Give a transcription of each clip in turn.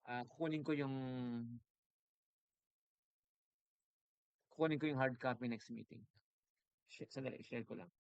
Kukunin ko yung hard copy next meeting. Sandali, share ko lang.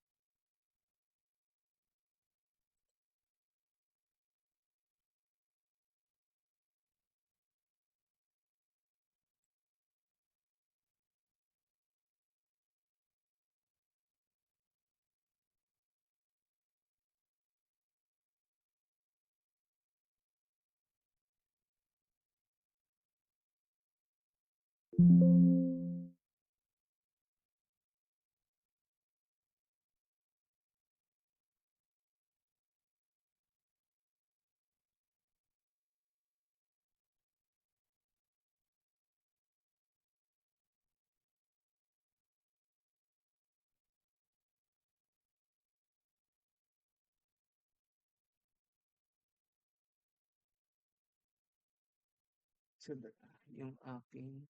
So, yung aking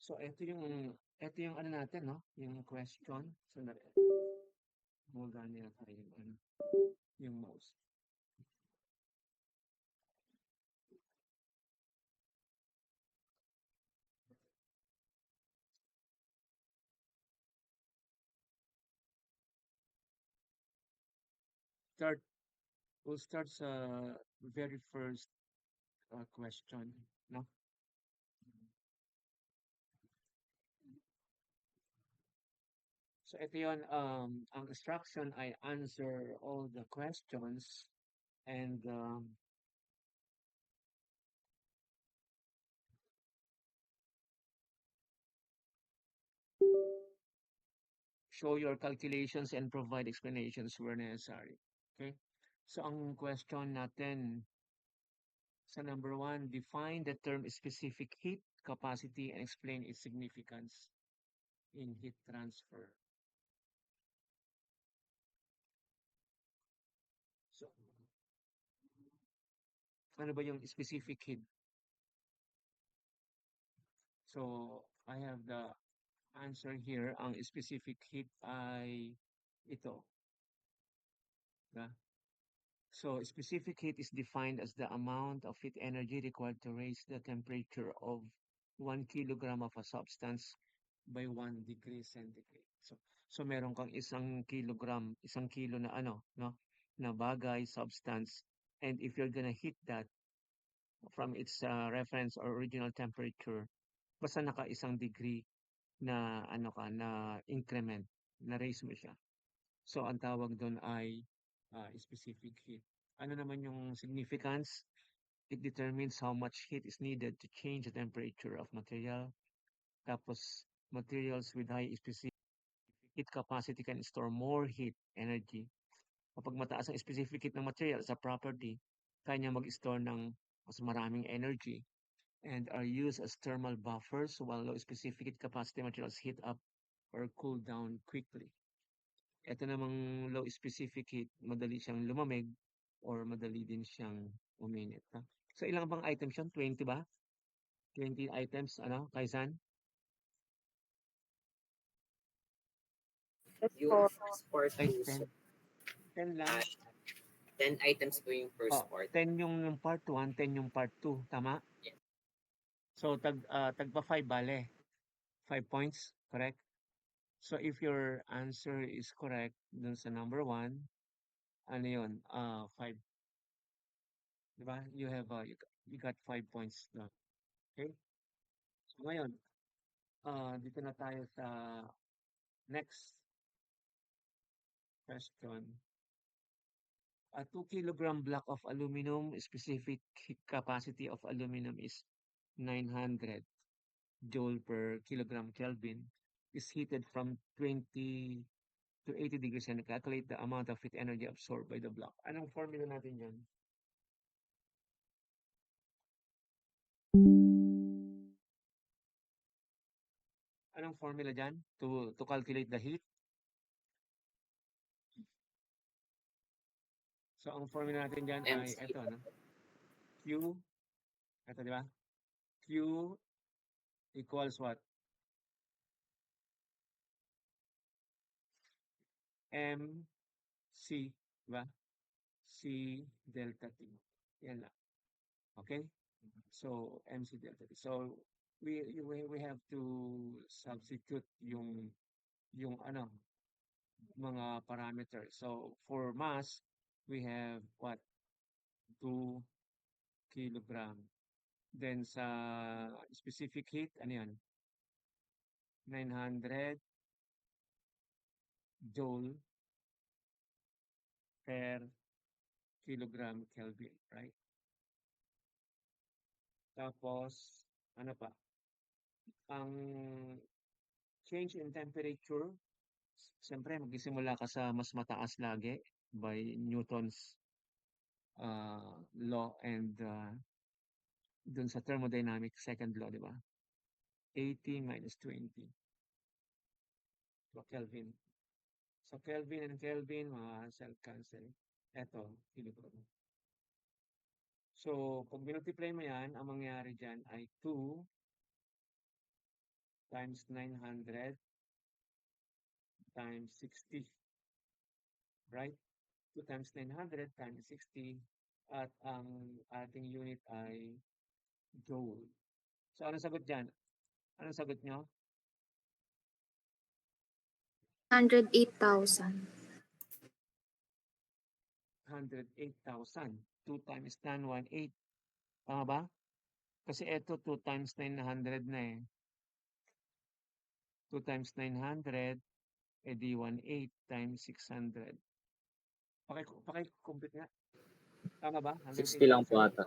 So, ito yung ano natin, no? Yung question. Sandali. Gumagana yata yung mouse. Start, we'll start sa very first question, no? So, ito yun, ang instruction ay answer all the questions and show your calculations and provide explanations where necessary. Okay? So, ang question natin sa number 1, define the term specific heat capacity and explain its significance in heat transfer. So, ano ba yung specific heat? So, I have the answer here. Ang specific heat ay ito. Diba? So, specific heat is defined as the amount of heat energy required to raise the temperature of 1 kilogram of a substance by 1 degree centigrade. So meron kang isang kilo na no, na bagay, substance, and if you're gonna heat that from its reference or original temperature, basta naka isang degree na na increment, na raise mo siya. So ang tawag doon ay specific heat. Ano naman yung significance? It determines how much heat is needed to change the temperature of material. Tapos, materials with high specific heat capacity can store more heat energy. Kapag mataas ang specific heat ng material sa property, kaya niya mag-store ng mas maraming energy and are used as thermal buffers while low specific heat capacity materials heat up or cool down quickly. Ito namang low specific heat, madali siyang lumamig or madali din siyang uminit. So ilang bang items yun? 20 ba? 20 items, Kaisan? Yung first part Ay, po, 10. sir. 10 lang. 10 items po yung first part. 10 yung part 1, 10 yung part 2. Tama? Yes. So, tagpa 5 bale. 5 points, correct? So, if your answer is correct dun sa number 1, ano yun? 5. Diba? You got 5 points doon. Okay? So, ngayon, dito na tayo sa next question. A 2 kilogram block of aluminum, specific capacity of aluminum is 900 joule per kilogram Kelvin is heated from 20 to 80 degrees and calculate the amount of heat energy absorbed by the block. Anong formula natin yan? Anong formula dyan to calculate the heat? So, ang formula natin dyan ay MC. ito, no? Q, ito, di ba? Q equals what? MC, di ba? C delta T. Yan lang. Okay? So, MC delta T. So, we have to substitute yung ano, mga parameters. So, for mass, we have what? 2 kilogram. Then sa specific heat, ano yan? 900 joule per kilogram Kelvin, right? Tapos, ano pa? Ang change in temperature, siyempre magsisimula ka sa mas mataas lagi by Newton's law and dun sa thermodynamic second law, di ba? 80 minus 20 so Kelvin. So Kelvin and Kelvin, mga self-cancel. Eto, kilogram. So, pag multiply mo yan, ang mangyari dyan ay 2 times 900 times 60. Right? 2 times 900 times 60. At ang ating unit ay joule. So, anong sagot dyan? Anong sagot nyo? 108,000. 108,000. 2 times 10, 1,800. Tama ba? Kasi ito 2 times 900 na eh. 2 times 900, edi 1,800 times 600. Paki-compute nga. Tama ba? 60 lang po 108,000? ata.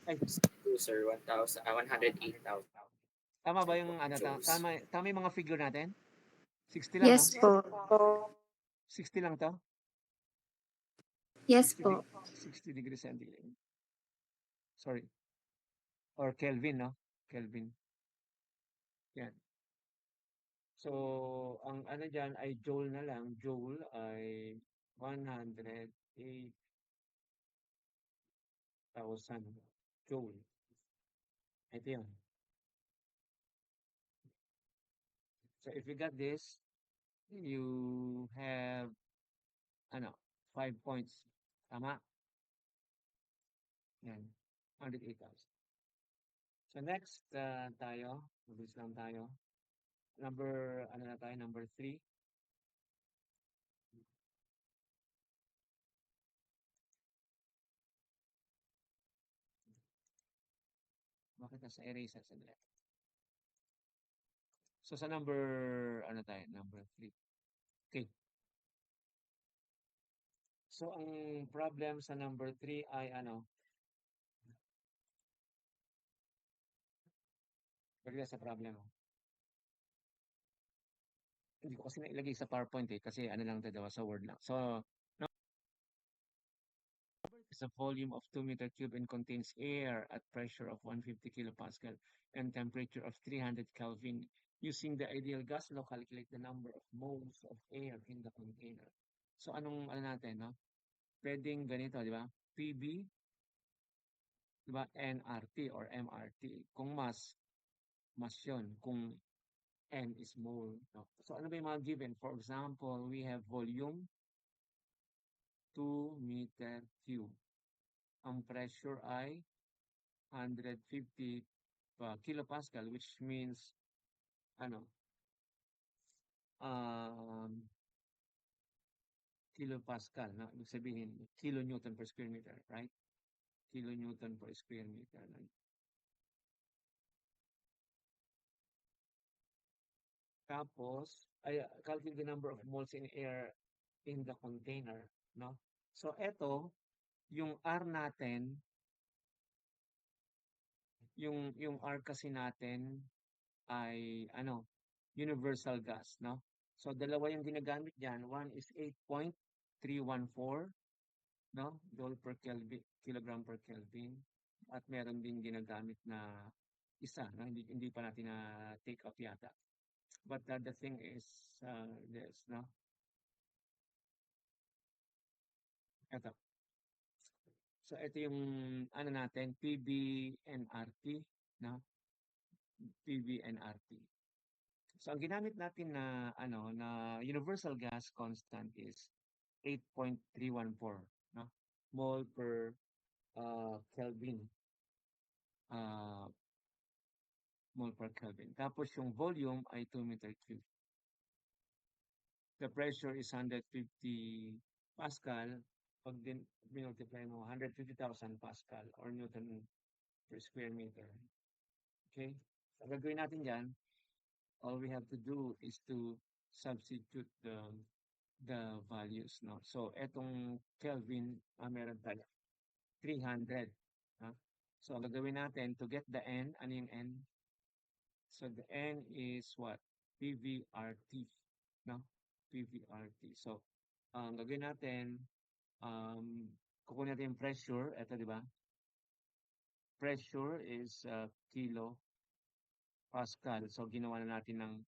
Ay, 2, sir. 108,000. tama ba yung ano? Joules. Tama yung mga figure natin? 60 lang, Yes no? po. 60 lang to? Yes 60, po. 60 degrees centigrade. Sorry. Or Kelvin, no? Kelvin. Yan. So, ang ano dyan ay joule na lang. Joule ay 108,000 joule. Ito yun. So, if you got this, you have, 5 points. Tama? Yan. 108,000. So, next tayo. Mabilis lang tayo. Number 3. Bakit nasa eraser sandali? So, sa number 3. Okay. So, ang problem sa number 3 ay Balik sa problem. Hindi ko kasi nailagay sa PowerPoint eh, kasi lang ito daw, sa Word lang. So, number is a volume of 2 meter cube and contains air at pressure of 150 kilopascal and temperature of 300 Kelvin. Using the ideal gas law, calculate the number of moles of air in the container. So, anong natin, no? Pwedeng ganito, di ba? PB, di ba? NRT or MRT. Kung mass yun. Kung M is mole. No? So, ano ba yung mga given? For example, we have volume 2 meter cube. Ang pressure ay 150 kilopascal, which means kilopascal, na ibig sabihin kilonewton per square meter, right? Kilonewton per square meter. Tapos, calculate the number of moles in air in the container, no? So, eto, yung R natin yung R kasi natin ay ano, universal gas, no? So dalawa yung ginagamit diyan. One is 8.314, no? Joule per Kelvin, kilogram per Kelvin. At meron din ginagamit na isa, no? Hindi pa natin na take up yata. But the thing is this, no? Ito. So ito yung ano natin, PBNRT, no? PBNRT. So ang ginamit natin na ano na universal gas constant is 8.314, no? Mole per Kelvin. Uh, mole per Kelvin. Tapos yung volume ay 2 meter cube. The pressure is 150 Pascal. Pag multiply mo, 150,000 Pascal or Newton per square meter. Okay? So gagawin natin dyan, all we have to do is to substitute the values, no? So etong Kelvin, meron tayo 300, ha? So ang gagawin natin to get the N, ano yung N? So the N is what? PVRT, no? PVRT. So ang gagawin natin, kukunin natin yung pressure, eto di ba? Pressure is kilo Pascal. So ginawa na natin ng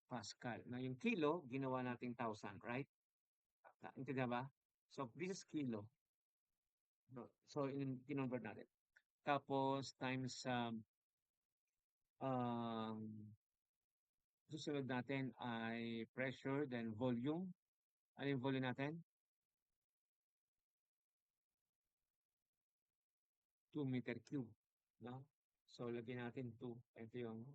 Pascal. Na yung kilo, ginawa nating 1,000, right? Intindihan ba? So this is kilo. No? So kinonvert natin. Tapos times susunod natin ay pressure, then volume. Ano yung volume natin? 2 meter cube. No? So lagyan natin 2. Ito yung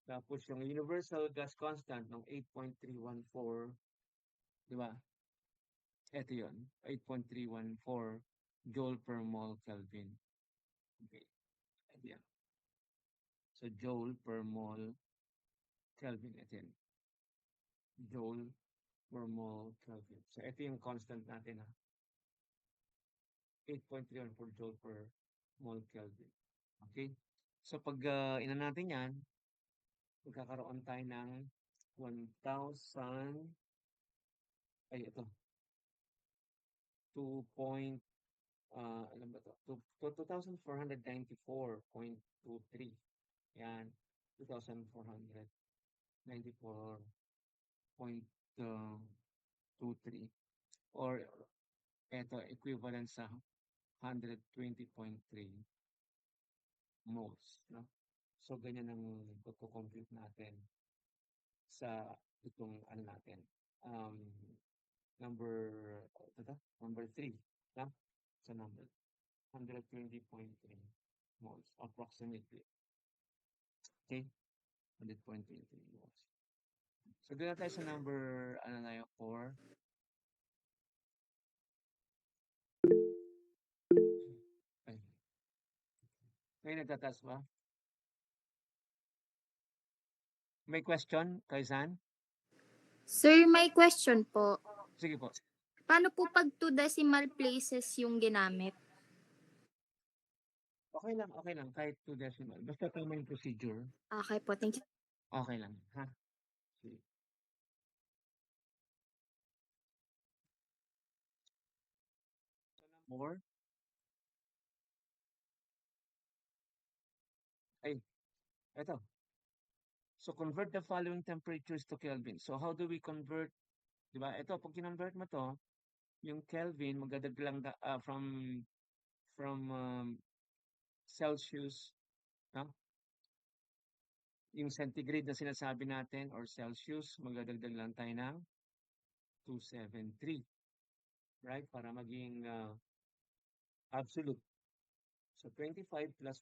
tapos yung universal gas constant ng 8.314, di ba? Ito yun, 8.314 joule per mole Kelvin. Okay. Ito yan. So joule per mole Kelvin, ito yan. Joule per mole Kelvin. So ito yung constant natin, ha? 8.314 joule per mole Kelvin. Okay? So pag ina natin yan, magkakaroon tayo ng 1,000, ay ito, 2 alam ba to? 2,494.23. Yan, 2,494.23. Or ito, equivalent sa 120.3 moles, no? So, ganyan ang pagko-compute natin sa itong ano natin. Number, number 3, no? Sa number 120.3 moles, approximately. Okay? 100.23 moles. So, doon na tayo sa number, ano na yun, 4. Ay. May nagtatas ba? May question, Kaisan? Sir, may question po. Sige po. Paano po pag 2 decimal places yung ginamit? Okay lang. Kahit 2 decimal. Basta tama yung procedure. Okay po, thank you. Okay lang, ha? Sige. More? Ay, eto. So, convert the following temperatures to Kelvin. So, how do we convert? Diba? Ito, pag kinonvert mo to, yung Kelvin, magdadag lang from Celsius, no? Yung centigrade na sinasabi natin or Celsius, magdadagdag lang tayo ng 273. Right? Para maging absolute. So 25 plus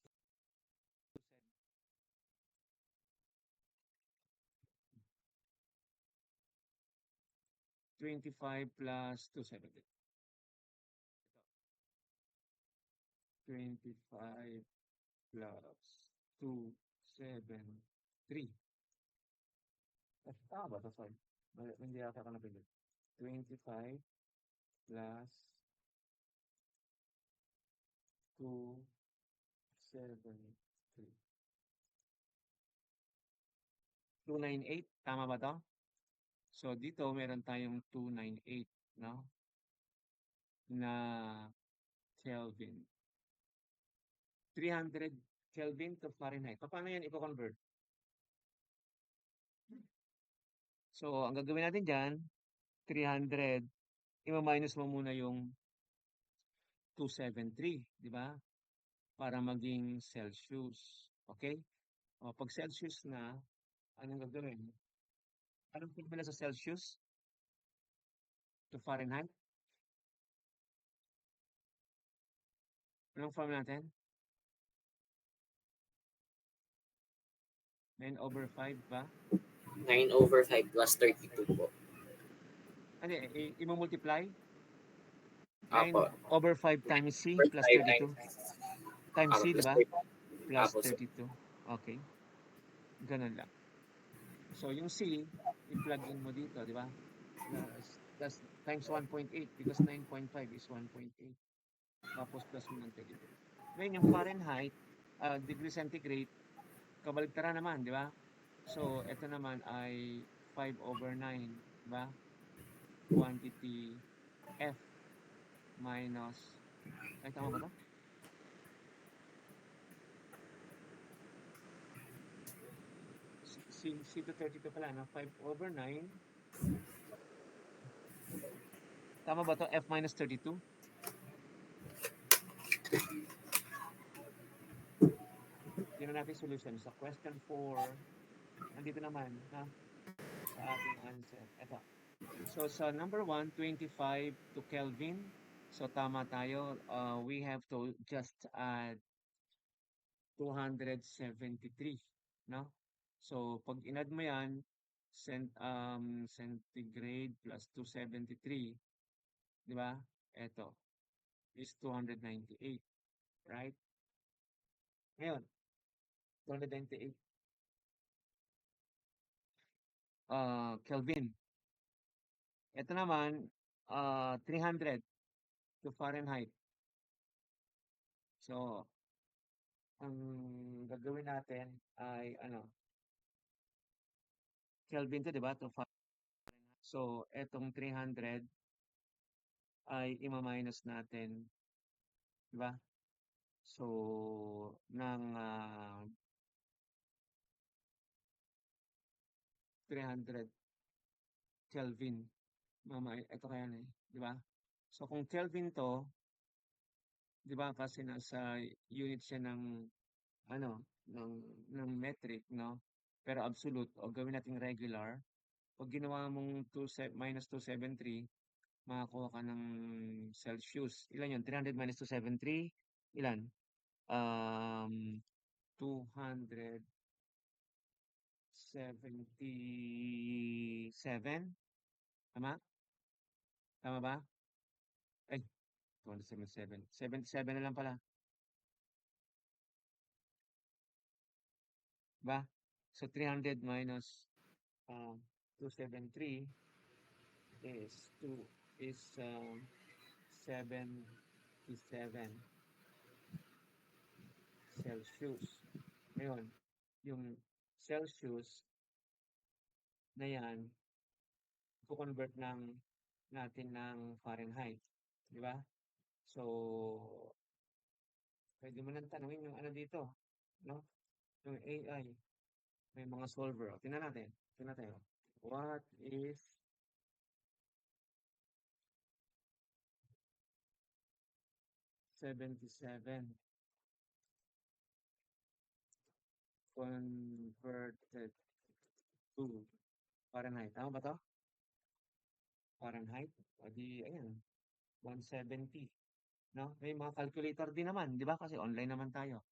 25 plus 270. 25 plus 273. Tama ba ito? Sorry. Hindi ata ka napili. 25 plus 273. 298, tama ba to? So, dito meron tayong 298, no? Na Kelvin. 300 Kelvin to Fahrenheit. Paano yan i-convert? So, ang gagawin natin dyan, 300, ima-minus mo muna yung 273, di ba? Para maging Celsius. Okay? O, pag Celsius na, anong gagawin? Anong formula sa Celsius to Fahrenheit? Anong formula natin? 9/5 ba? 9/5 plus 32 po. Ano, i-multiply? Apo. 9/5 times C Plus plus 5 32. Times C, di ba? Plus Apo, sir. 32. Okay. Ganun lang. So, yung C, i-plug in mo dito, di ba? That's times 1.8 because 9.5 is 1.8. Tapos plus mo ng 32. Ngayon, yung Fahrenheit, degree centigrade, kabaligtaran naman, di ba? So, ito naman ay 5/9, di ba? Quantity F minus, ay tama ba ito? C to 32 pala, no? 5/9. Tama ba ito? F minus 32? Yun natin solution. Sa question 4, nandito naman, ha? Sa ating answer. Ito. So, sa number 1, 25 to Kelvin. So, tama tayo. We have to just add 273, no? So, pag in-add mo yan, centigrade plus 273, di ba? Ito is 298, right? Ngayon, 298 Kelvin. Ito naman, 300 to Fahrenheit. So, ang gagawin natin ay Kelvin to, di ba? To Fahrenheit. So, etong 300 ay ima-minus natin, di ba? So, ng 300 Kelvin. Ito kaya na di ba? So, kung Kelvin to, di ba? Kasi nasa unit siya ng ng metric, no? Pero absolute, o gawin natin regular. Pag ginawa mong minus 273, makakuha ka ng Celsius. Ilan yun? 300 minus 273, ilan? 277? Tama? Tama ba? Ay, 277. 77 na lang pala. Ba? So, 300 minus 273 is 77 Celsius. Ngayon, yung Celsius na yan, i-convert natin ng Fahrenheit. Di ba? So, pwede mo nang tanungin yung dito, no? Yung AI. May mga solver. Tingnan natin. What is $77 converted to Fahrenheit? Tama ba to? Fahrenheit? O di, ayan, 170. No? May mga calculator din naman, di ba? Kasi online naman tayo.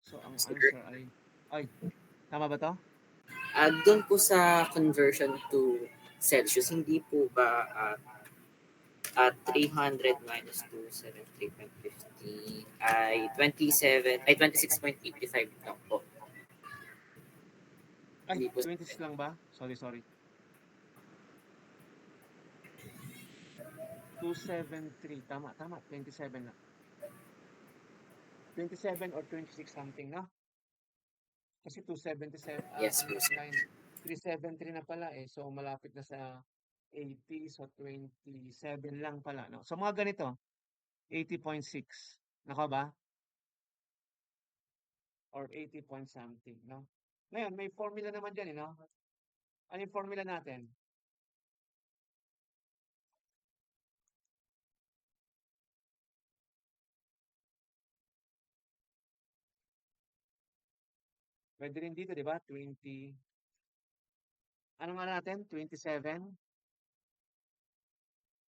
So, ang answer ay, tama ba to? Doon po sa conversion to Celsius, hindi po ba 300 minus 273.50 ay 26.85 lang po. Ay, Hindi po. 26 lang ba? Sorry. 273. Tama. 27 lang. 27 or 26 something, no? Kasi 277, Yes po, sir. 373 na pala eh. So, malapit na sa 80. So, 27 lang pala, no? So, mga ganito, 80.6. Nako ba? Or 80 point something, no? Ngayon, may formula naman dyan, no? Ano yung formula natin? Pwede rin dito, di ba? 20. Ano nga natin? 27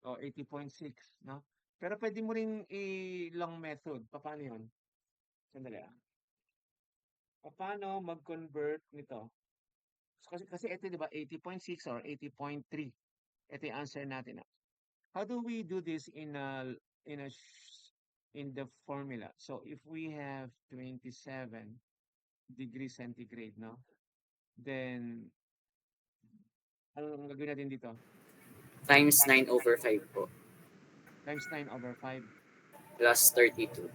o 80.6, no? Pero pwede mo rin i-long method. Paano yun? Sandali ah. Paano mag-convert nito? Kasi ito, di ba? 80.6 or 80.3. Ito yung answer natin. Ah. How do we do this in a in the formula? So if we have 27 degrees centigrade, no? Then ano ang gagawin natin dito? Times 9/5 po. Times 9/5. Plus 32.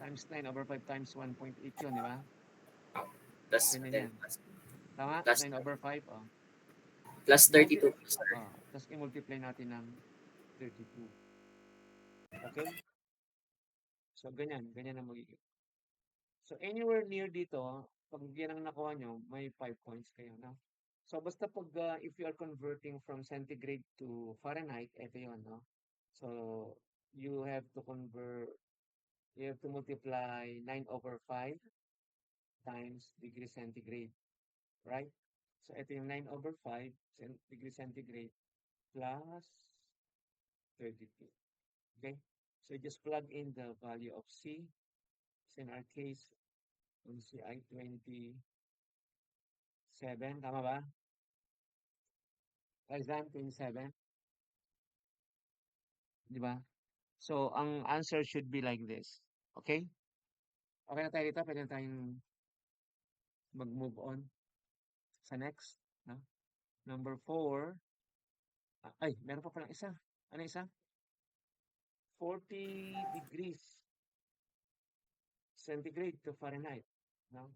Times 9/5 times 1.8 yun, di ba? Plus Ganyan 10. yan. Tama? Plus 9/5. Oh. Plus 32 po, sir. Tapos i-multiply natin ng 32. Okay? So, ganyan. Ganyan ang magiging. So, anywhere near dito, pag yan ang nakuha nyo, may 5 points kayo, no? So, basta pag, if you are converting from centigrade to Fahrenheit, ito yun, no? So, you have to multiply 9/5 times degree centigrade, right? So, ito yung 9/5 degree centigrade plus 32. Okay? So, just plug in the value of C. So, in our case, on CI 27, tama ba? Kaisan 27, di ba? So, ang answer should be like this. Okay? Okay na tayo dito. Pwede na tayong mag-move on sa next. No? Number 4. Ay, meron pa palang isa. Ano isa? 40 degrees centigrade to Fahrenheit. No?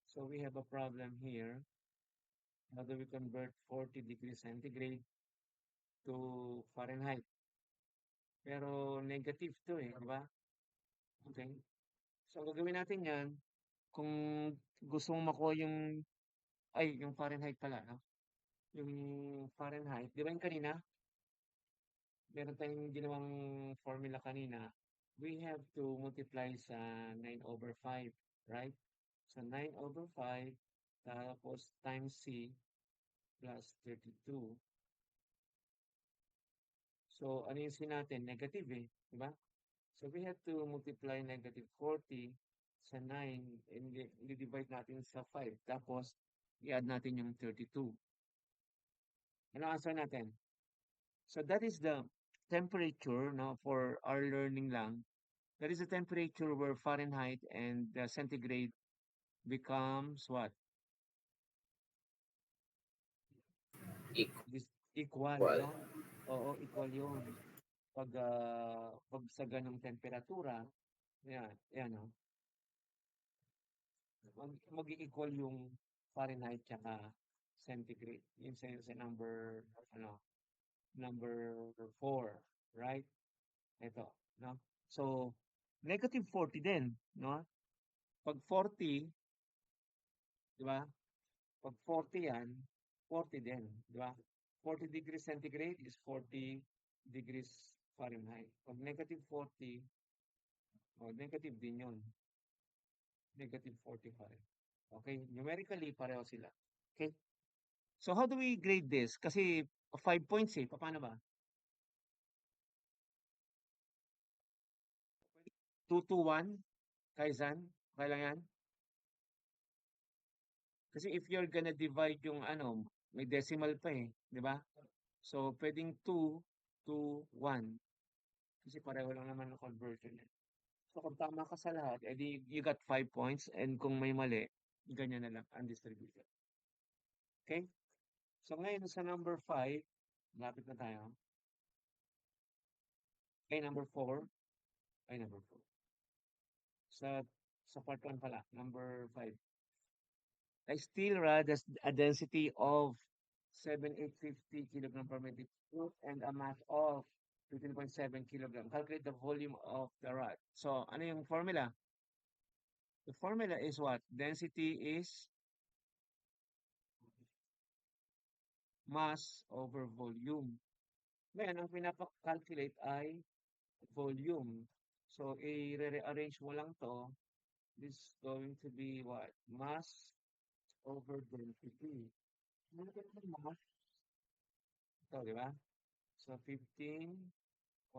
So, we have a problem here. How do we convert 40 degrees centigrade to Fahrenheit? Pero negative to eh, di ba? Okay. So, ang gagawin natin yan, kung gusto mong makuha yung Fahrenheit pala, no? Yung Fahrenheit, di ba yung kanina? Meron tayong ginawang formula kanina. We have to multiply sa 9/5, right? So, 9/5, tapos times C plus 32. So, ano yung C natin? Negative eh, di ba? So, we have to multiply negative 40 sa 9 and i-divide natin sa 5. Tapos, i-add natin yung 32. Ano answer natin? So, that is the temperature, no, for our learning lang. That is the temperature where Fahrenheit and centigrade becomes what? Equal, no? Oo, equal yun. Pag sa ganong temperatura, yan, no? Mag-equal yung Fahrenheit tsaka centigrade. Yun sa number, number 4, right? Ito, no? So, negative 40 din, no? Pag 40, di ba? Pag 40 yan, 40 din, di ba? 40 degrees centigrade is 40 degrees Fahrenheit. Pag negative 40, negative din yun. Negative 45. Okay? Numerically, pareho sila. Okay? So, how do we grade this? Kasi 5 points eh. Paano ba? 2 to 1? Kaisan? Okay lang yan? Kasi if you're gonna divide yung may decimal pa eh. Di ba? So, pwedeng 2 to 1. Kasi pareho lang naman ng conversion eh. So, kung tama ka sa lahat, edi you got 5 points. And kung may mali, ganyan na lang ang distribution. Okay? So, ngayon sa number 5, lapit na tayo. Okay, number 4. Ay, number 4. Sa part 1 pala, number 5. A steel rod has a density of 7,850 kilogram per metric foot and a mass of 15.7 kilogram. Calculate the volume of the rod. So, ano yung formula? The formula is what? Density is mass over volume. Ngayon, ang pinapakalculate ay volume. So, i-rearrange mo lang to. This is going to be what? Mass over density. Ano yung mass? Ito, di ba? So, 15.7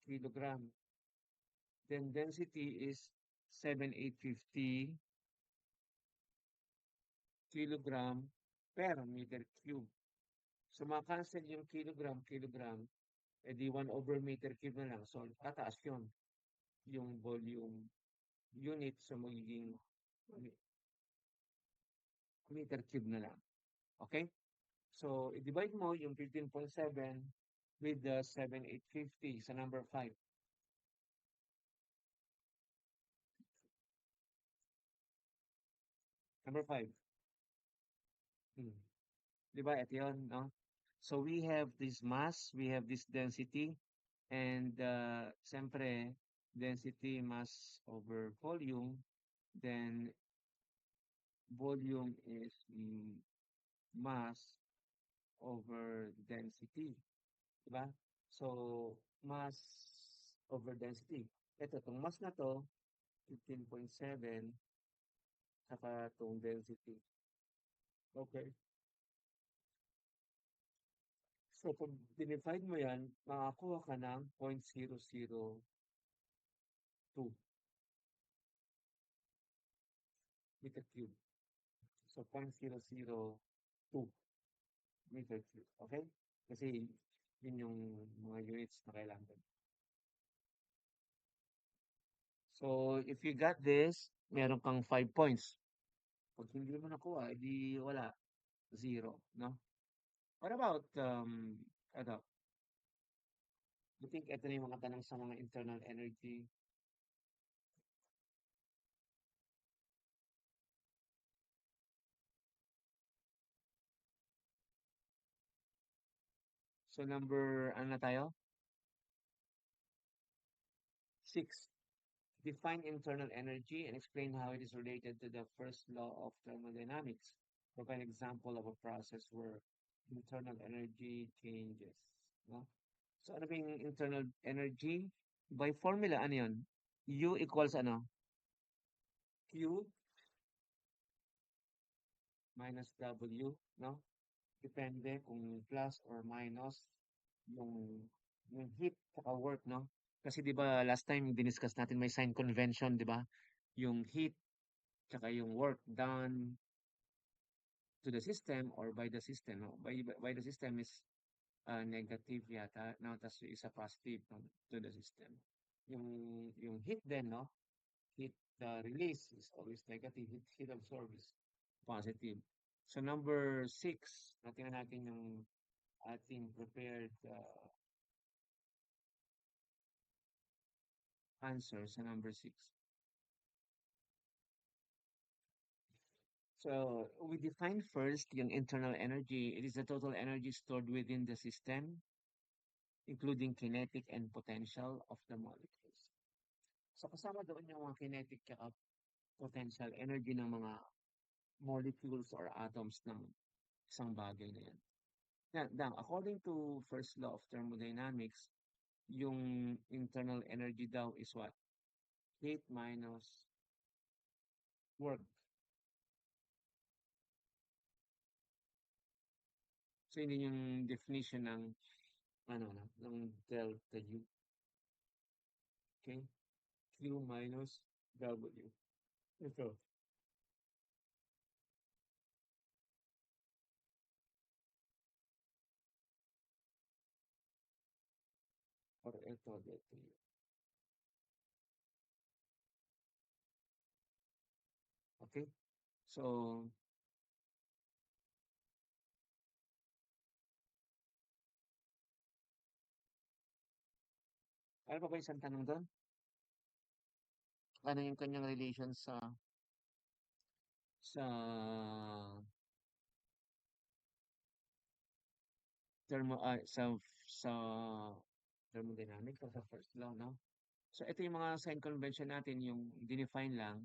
kilogram. Then, density is 7,850 kilogram per meter cube. So, makancel yung kilogram, edi 1 over meter cube na lang. So, tataas yun. Yung volume unit, so magiging meter cube na lang. Okay? So, i-divide mo yung 15.7 with the 7,850 sa number 5. Number 5. Diba? Ito yun, no? So, we have this mass, we have this density, and siyempre, density mass over volume, then volume is mass over density. Diba? So, mass over density. Ito, itong mass na to, 15.7, saka itong density. Okay. So, pag dinivide mo yan, makakuha ka ng 0.002 meter cube. So, 0.002 meter cube. Okay? Kasi, yun yung mga units na kailangan. So, if you got this, meron kang 5 points. Pag hindi mo nakuha, edi wala. 0, no? What about, ano? I think ito na yung mga tanong sa mga internal energy. So, number, ano na tayo? 6. Define internal energy and explain how it is related to the first law of thermodynamics. Provide an example of a process where internal energy changes. No? So, ano ba yung internal energy? By formula, ano yun? U equals ano? Q minus W, no? Depende kung plus or minus yung, yung heat at work, no? Kasi di ba last time diniscuss natin may sign convention, di ba? Yung heat tsaka yung work done to the system or by the system, no? By the system is negative yata, no? Tapos yung isa positive, no? To the system. Yung heat din, no? Heat release is always negative. Heat absorb is positive. So number 6, natingnan natin yung ating prepared answer sa number 6. So we define first yung internal energy. It is the total energy stored within the system, including kinetic and potential of the molecules. So kasama doon yung mga kinetic at potential energy ng mga molecules or atoms ng isang bagay na yan. Now, according to first law of thermodynamics, yung internal energy daw is what? Heat minus work. So, yun yung definition ng ng delta U. Okay? Q minus W. Ito. Or ito, delta U. Okay? So, Ano pa ba yung isang tanong doon? Ano yung kanyang relation sa sa thermodynamics o sa first law, no? So ito yung mga sign convention natin, yung dinefine lang.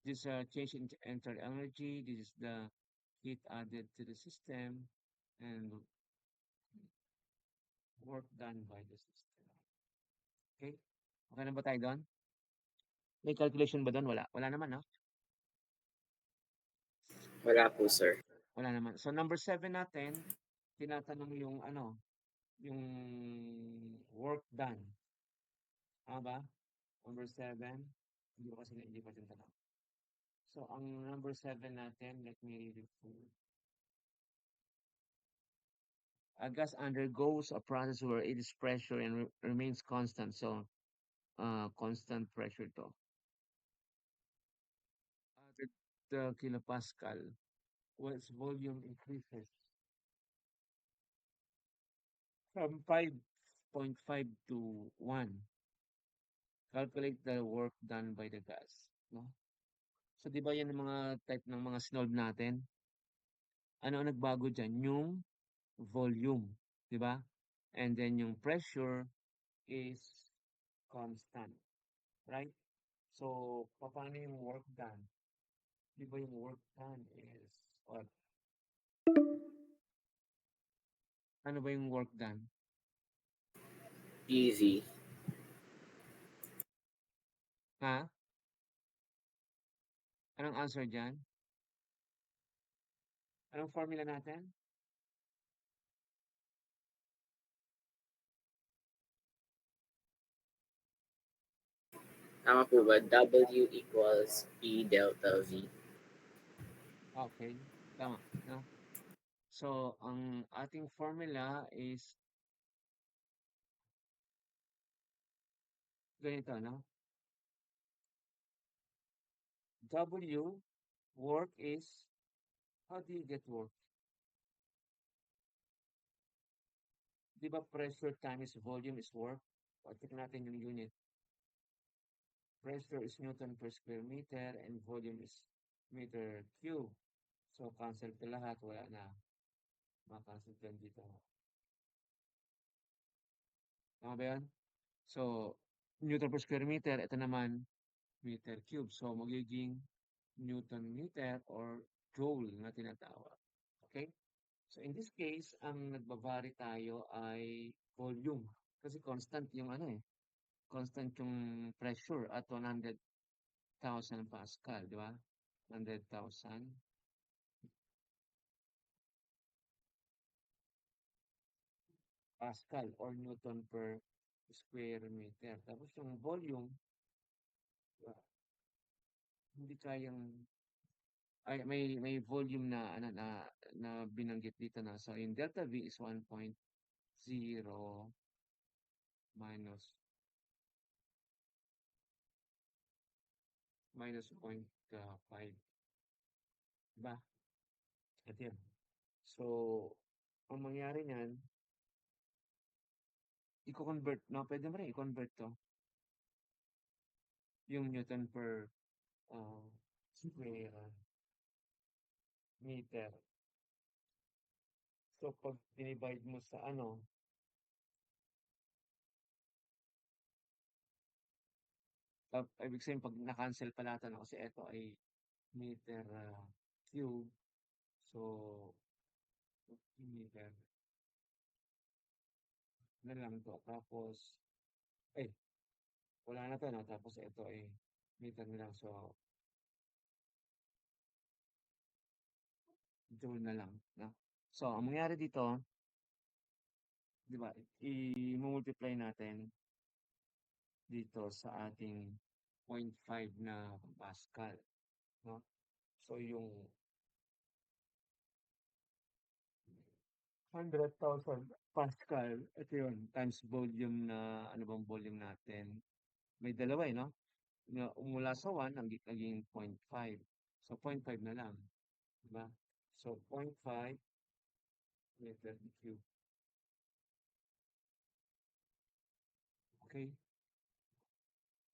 This is a change in internal energy. This is the heat added to the system and work done by the system. Okay? Okay na ba tayo doon? May calculation ba doon? Wala. Wala naman, no? Wala po, sir. Wala naman. So number 7 natin, tinatanong yung yung work done. Tama ba? Number 7. Hindi pa tinanong. So ang number 7 natin, let me read it for you. A gas undergoes a process where its pressure and remains constant. So constant pressure to. The kilopascal, its volume increases from 5.5 to 1. Calculate the work done by the gas. No? So, di ba yan ang mga type ng mga sinolve natin? Ano ang nagbago dyan? Yung volume. Di ba? And then yung pressure is constant. Right? So, paano yung work done? Di ba yung work done is what? Ano ba yung work done? Easy. Ha? Anong answer dyan? Anong formula natin? Tama po ba? W equals E delta V. Okay. Tama. No? So, ang ating formula is ganito, no? W, work is, how do you get work? Di ba pressure times volume is work? O, check natin yung unit. Pressure is Newton per square meter and volume is meter cube. So, cancel ko lahat. Wala na. Makancel ko dito. Tama ba yan? So, Newton per square meter, ito naman, meter cube. So, magiging Newton meter or joule na tinatawag. Okay? So, in this case, ang nagbabari tayo ay volume. Kasi constant yung constant yung pressure at 100,000 Pascal, di ba? 100,000 Pascal or Newton per square meter. Tapos yung volume, diba? Hindi kayang ay may volume na na binanggit dito na. So yung delta V is 1.0 minus 0.5. Diba? Ito yun. So, ang mangyari niyan, i-convert, no? Pwede mo rin i-convert to. Yung Newton per square meter. So, pag dinivide mo sa ibig sabihin, pag na-cancel pala ito, no? Kasi ito ay meter cube. So, meter na lang to. Tapos, wala na to, no? Tapos ito ay meter na lang. So, joule na lang, no? So, ang mangyari dito, di ba, i-multiply natin dito sa ating 0.5 na Pascal, no? So, yung 100,000 Pascal, ito yun, times volume na, ano bang volume natin? May dalawa, no? Mula sa 1, naging 0.5. So, 0.5 na lang. Diba? So, 0.5 meter cube. Okay?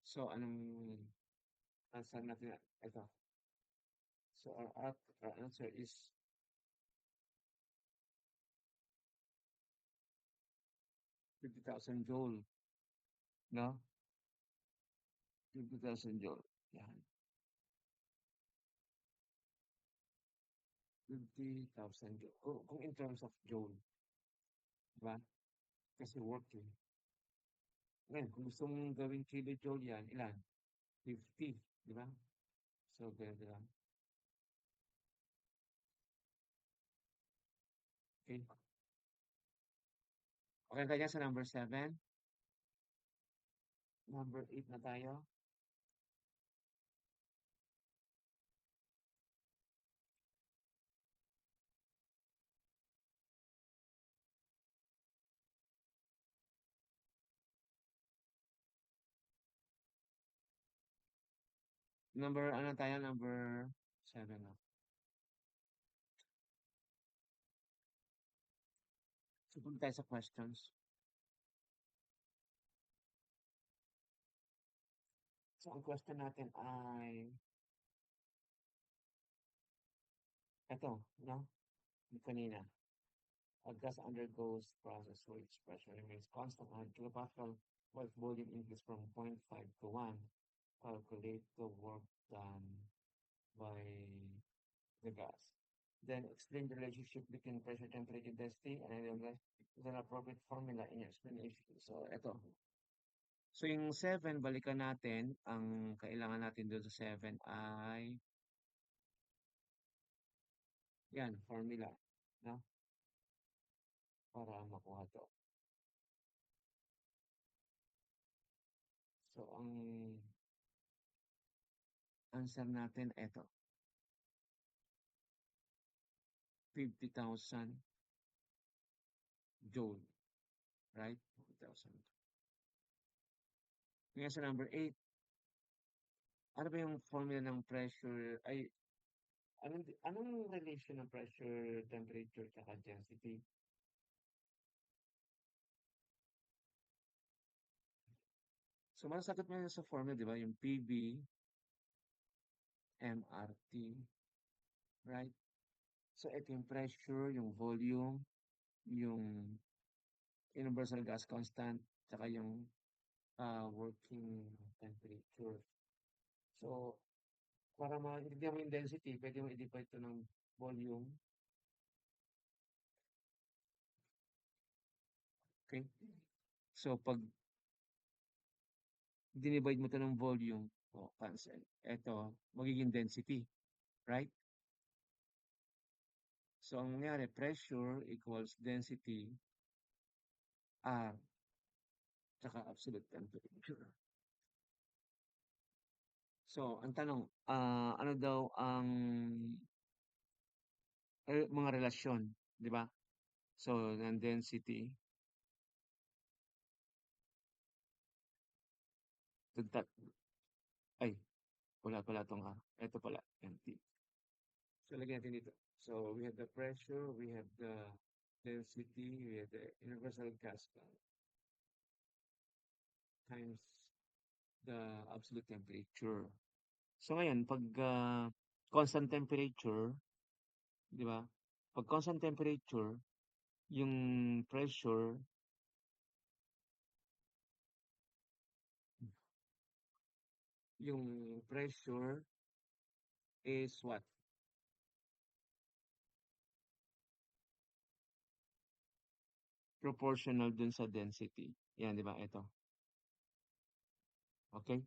So, anong answer natin? Ito. So, our answer is 50,000 joule. No? 50,000 joule. Yan. 50,000 joule. Kung in terms of joule, diba? Kasi working. Ngayon, kung gusto mong gawing kilojoule yan, ilan? 50, di ba? So, ganito lang. Okay. Okay kaya sa number 7. Number 8 na tayo. Ano tayo? Number 7 na. So, punta tayo sa questions. So, ang question natin ay ito, no? Yung kanina. A gas undergoes process where its pressure remains constant at kilopascal while volume increases from 0.5 to 1. Calculate the work done by the gas. Then explain the relationship between pressure, temperature, density, and then with an appropriate formula in your explanation. So, ito. So, yung 7, balikan natin. Ang kailangan natin doon sa 7 ay yan, formula. No? Para makuha to. So, ang answer natin, ito. 50,000 joule. Right? 50,000. Ngayon sa number 8, ano ba yung formula ng pressure? Ay, anong relation ng pressure, temperature, tsaka density? So, masasagot mo yun sa formula, di ba? Yung PV, MRT, right? So, ito yung pressure, yung volume, yung universal gas constant, tsaka yung working temperature. So, para maintindihan mo yung density, pwede mo i-divide ito ng volume. Okay? So, pag dinivide mo ito ng volume, cancel. Ito, magiging density. Right? So, ang nangyari, pressure equals density R tsaka absolute temperature. So, ang tanong, ano daw ang mga relasyon, di ba? So, ng density, ay, wala pala itong R. Ito pala, empty. So, lagyan natin dito. So, we have the pressure, we have the density, we have the universal gas times the absolute temperature. So, ngayon, pag constant temperature, di ba? Pag constant temperature, yung pressure, is what? Proportional dun sa density. Yan, di ba? Ito. Okay?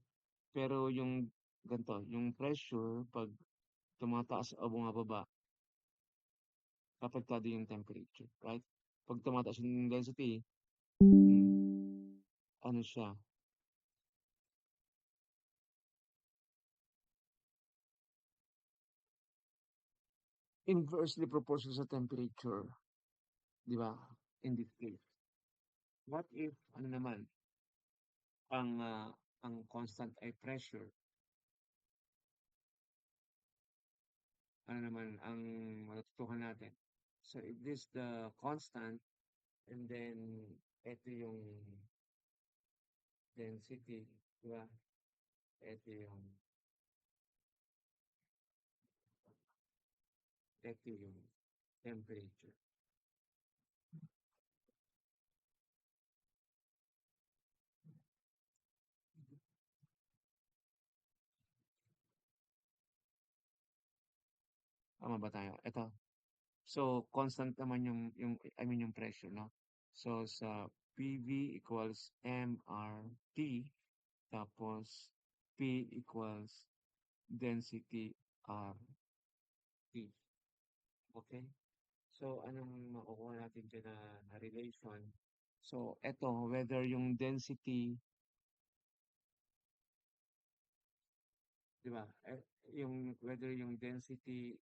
Pero yung ganito, yung pressure, pag tumataas o bumababa, apektado yung temperature, right? Pag tumataas yung density, ano siya? Inversely proportional sa temperature. Di ba? In this case. What if, ano naman, ang constant ay pressure? Ano naman ang matutuhan natin? So, if this the constant, and then ito yung density, di ba? Ito yung temperature. Tama ba tayo? Ito. So, constant naman I mean yung pressure, no? So, sa PV equals MRT, tapos P equals density RT. Okay? So, anong makukuha natin dyan na relation? So, eto, whether yung density, di ba? Whether yung density,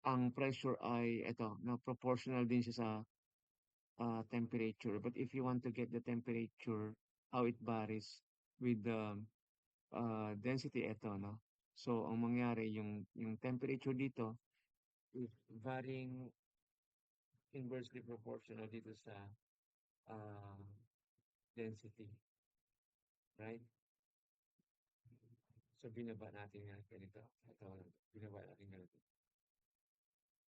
ang pressure ay, eto, na proportional din siya sa temperature. But if you want to get the temperature, how it varies with the density, eto, no? So, ang mangyari, yung temperature dito is varying inversely proportional dito sa uh, density, right? So, binaba natin nga ganito. Ito, binaba natin ganito.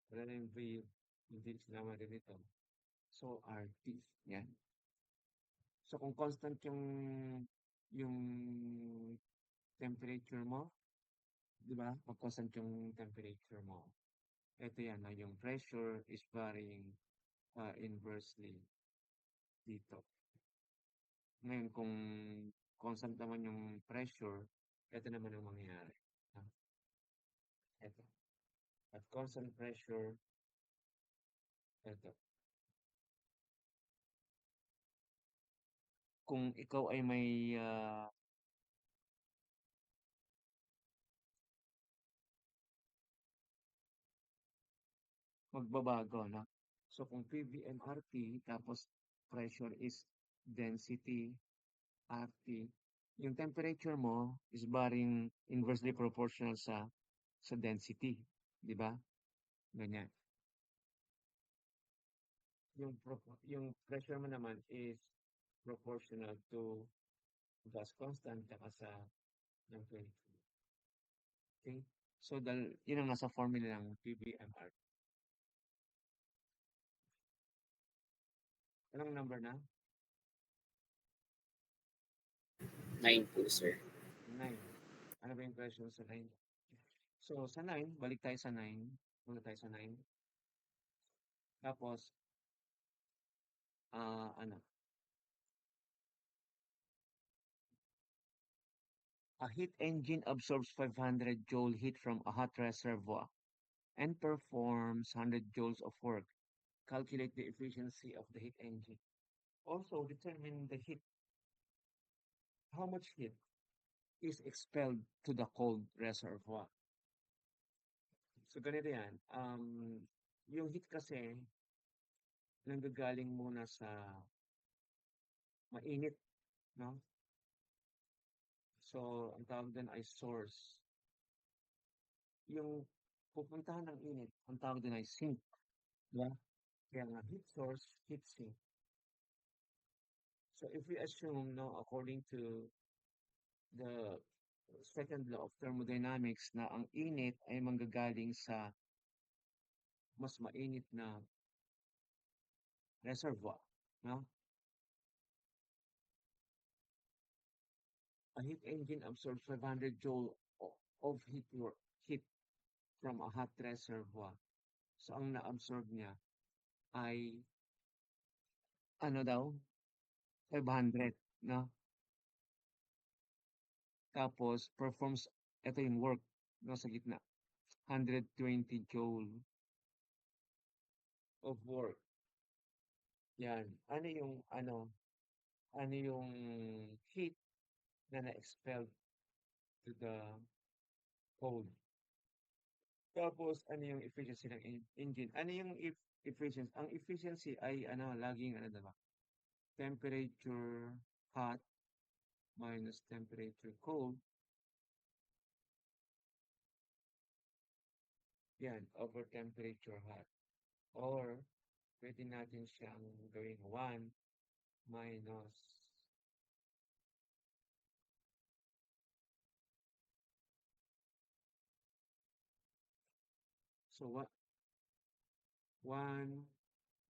Wala na yung V, hindi sinama din ito. So, RT, yan. So, kung constant yung temperature mo, di ba? Pag constant yung temperature mo, ito yan, no? Yung pressure is varying inversely dito. Ngayon, kung constant naman yung pressure, ito naman ang mangyayari. Ito. At constant pressure, ito. Kung ikaw ay may magbabago, no? So, kung PVMRT, tapos pressure is density RT, yung temperature mo is varying inversely proportional sa density, di ba? Ganyan. Yung pressure mo naman is proportional to gas constant tsaka sa temperature. Okay? So, yun ang nasa formula ng PVMR. Anong number na? 9 po, sir. 9. Ano ba yung question sa 9? So, sa 9, balik tayo sa 9. Muna tayo sa 9. Tapos, ano? A heat engine absorbs 500 joule heat from a hot reservoir and performs 100 joules of work. Calculate the efficiency of the heat engine. Also, determine the heat. How much heat is expelled to the cold reservoir? So, ganito yan. Yung heat kasi, nanggagaling muna sa mainit, no? So, ang tawag din ay source. Yung pupuntahan ng init, ang tawag din ay sink. Diba? Kaya nga, heat source, heat sink. So, if we assume, no, according to the second law of thermodynamics, na ang init ay manggagaling sa mas mainit na reservoir, no? A heat engine absorbs 500 joule of heat from a hot reservoir. So, ang na-absorb niya ay ano daw? 500, no? Tapos, ito yung work, no, sa gitna. 120 joule of work. Yan. Ano yung heat na na-expelled to the cold? Tapos, ano yung efficiency ng engine? Ano yung efficiency? Ang efficiency ay, laging, diba? Temperature hot minus temperature cold. Yan, over temperature hot. Or pwede natin siyang gawing 1 minus so what 1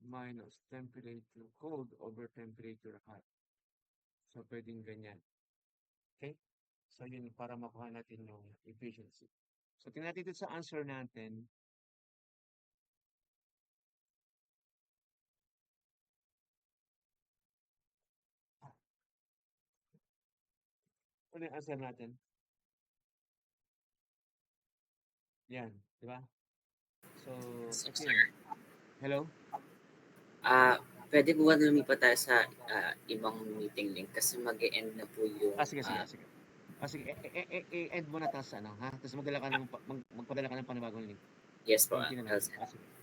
minus temperature cold over temperature hot. So pwedeng ganyan. Okay? So yun para makuha natin yung efficiency. So tingnan natin dito sa answer natin. Ano yung answer natin? Yan, di ba? So, ito yun. Hello? Pwede po ba lumipat tayo sa ibang meeting link kasi mag-e-end na po yung Sige, sige, sige. Sige, end mo na tapos ano, ha? Tapos magpadala ka ng panibagong link. yes po. Tingnan I'll natin. send. Sige.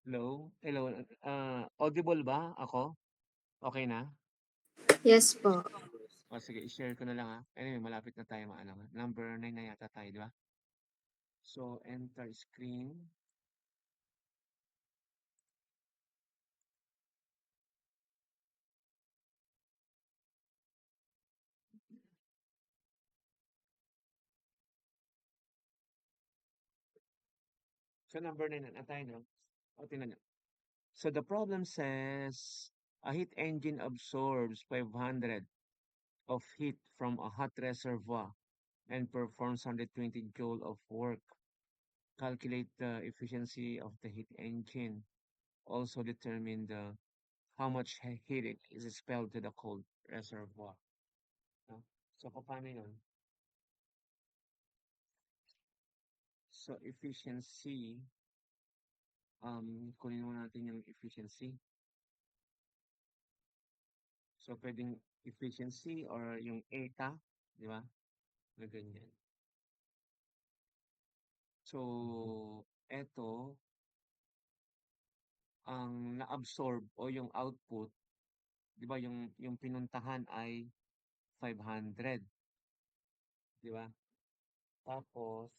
Hello? Hello? Audible ba ako? Okay na? Yes po. Sige, i-share ko na lang ha. Anyway, malapit na tayo maano. Number 9 na yata tayo, di ba? So, enter screen. So, number 9 na tayo, no? O, tingnan nyo. So, the problem says, a heat engine absorbs 500 of heat from a hot reservoir and performs 120 joule of work. Calculate the efficiency of the heat engine. Also determine how much heat is expelled to the cold reservoir. No? So, paano yun? So, efficiency, kunin mo natin yung efficiency. So, pwedeng efficiency or yung eta, di ba? Na ganyan. So, eto, ang na-absorb o yung output 'di ba yung pinuntahan ay 500, 'di ba? Tapos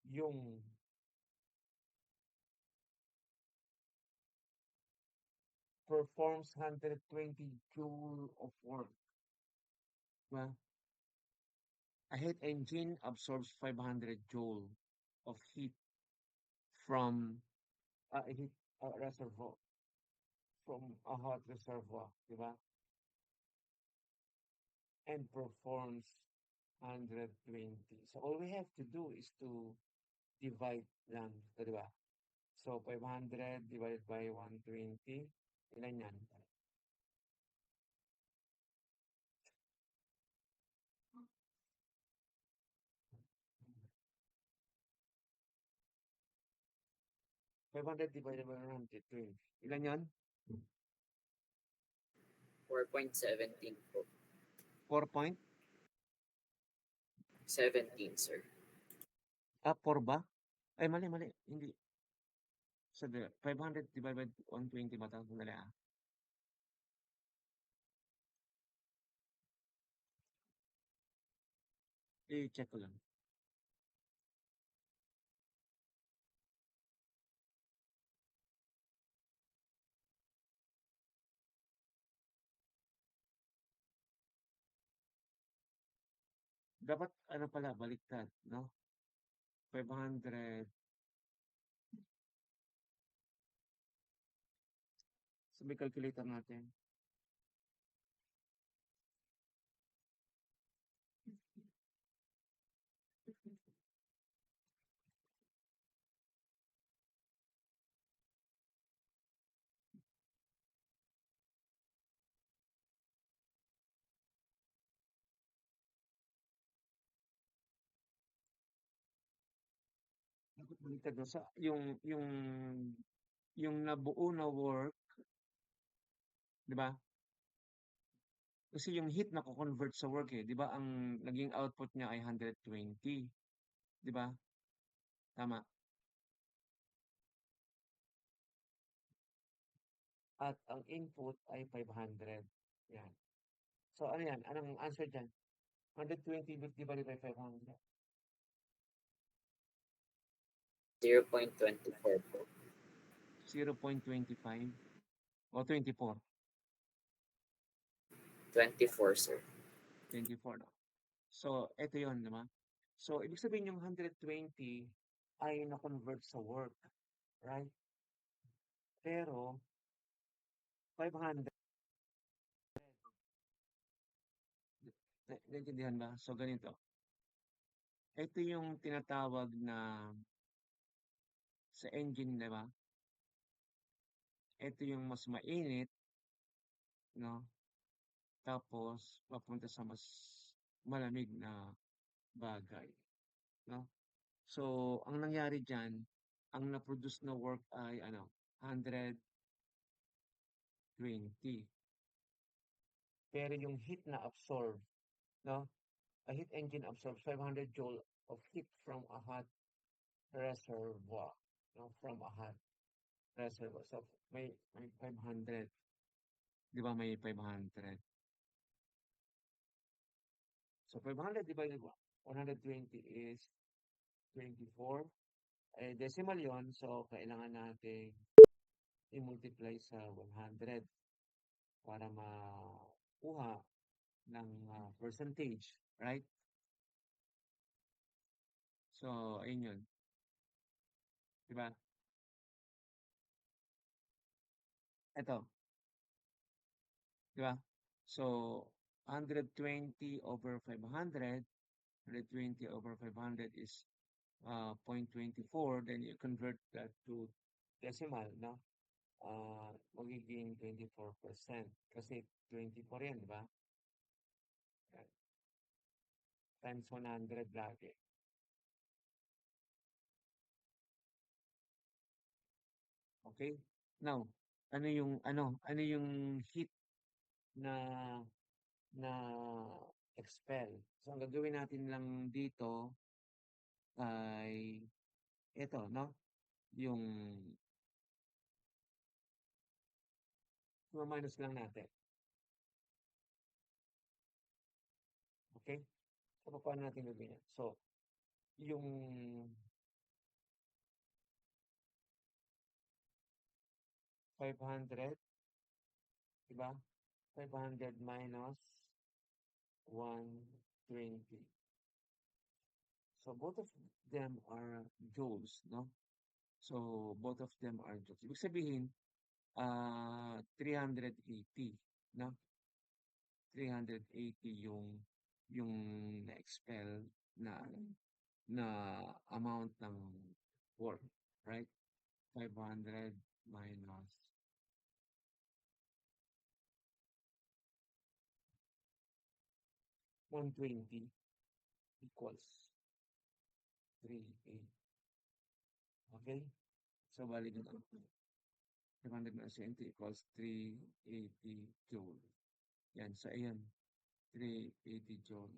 yung performs 120 joule of work, 'di ba? A heat engine absorbs 500 joule of heat from a heat reservoir, from a hot reservoir, 'di ba? And performs 120. So all we have to do is to divide lang, ito, 'di ba? So 500 divided by 120, ilan yan? 500 divided by 120. Ilan yan? 4.17 po. 4 point? 17, sir. 4 ba? Ay, mali, mali. Hindi. So, 500 divided by 120 ba? Sandali ah. I-check ko lang. Dapat, ano pala, baliktad, no? 500. So, may calculator natin. Dapat baliktad, no? Sa, yung nabuo na work, di ba? Kasi yung heat na convert sa work eh, di ba? Ang naging output niya ay 120. Di ba? Tama. At ang input ay 500. Yan. So, ano yan? Anong answer dyan? 120 divided by 500. 0.24 po. 0.25 o 24. 24, sir. 24, no? So, ito yun, di ba? So, ibig sabihin yung 120 ay na-convert sa work, right? Pero, 500, naintindihan ba? So, ganito. Ito yung tinatawag na sa engine, di ba? Ito yung mas mainit, no? Tapos, papunta sa mas malamig na bagay, no? So, ang nangyari dyan, ang na-produce na work ay, 120. Pero yung heat na absorb, no? A heat engine absorbs 500 joule of heat from a hot reservoir, no? From a hot reservoir. So, may 500. Di ba may 500? So, 500 divided by 120 is 24. Eh, decimal yon. So, kailangan natin i-multiply sa 100 para makuha ng percentage, right? So, ayun yun. Diba? Ito. Diba? So, 120 over 500, 120 over 500 is 0.24. Then you convert that to decimal, no? Magiging 24%. Kasi 24 yan, diba? Times 100 lagi. Okay? Now, ano yung heat na na expel? So, ang gagawin natin lang dito ay ito, no? Yung minus lang natin. Okay? So, paano natin gagawin yan? So, yung $500, diba? 500 minus 120. So, both of them are joules, no? So, both of them are joules. Ibig sabihin, 380, no? 380 yung na-expel na amount ng work, right? 500 minus 120 equals 380. Okay? So, bali dun ang 500 minus 20 equals 380 joule. Yan. So, ayan. 380 joule.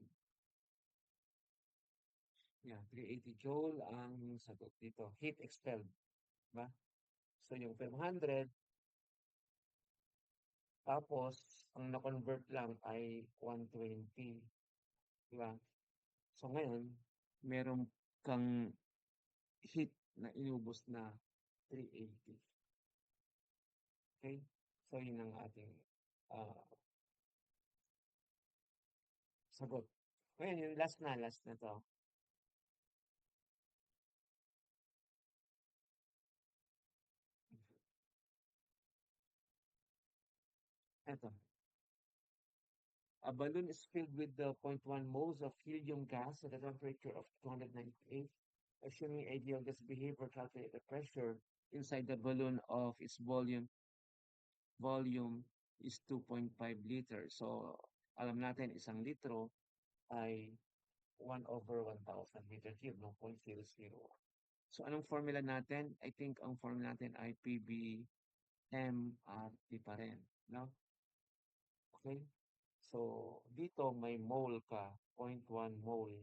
Yan. 380 joule ang sagot dito. Heat expelled. Diba? So, yung 500, tapos, ang na-convert lang ay 120. Diba? So, ngayon, meron kang heat na inubos na 380. Okay? So, yun ang ating sagot. Ngayon, yung last na to. Ito. A balloon is filled with the 0.1 moles of helium gas at a temperature of 298. Assuming ideal gas behavior, calculate the pressure inside the balloon of its volume is 2.5 liters. So, alam natin, isang litro ay 1/1000 meter cube, no? 0.001. So, anong formula natin? I think ang formula natin ay PBMRT pa rin, no? Okay? So, dito may mole ka, 0.1 mole.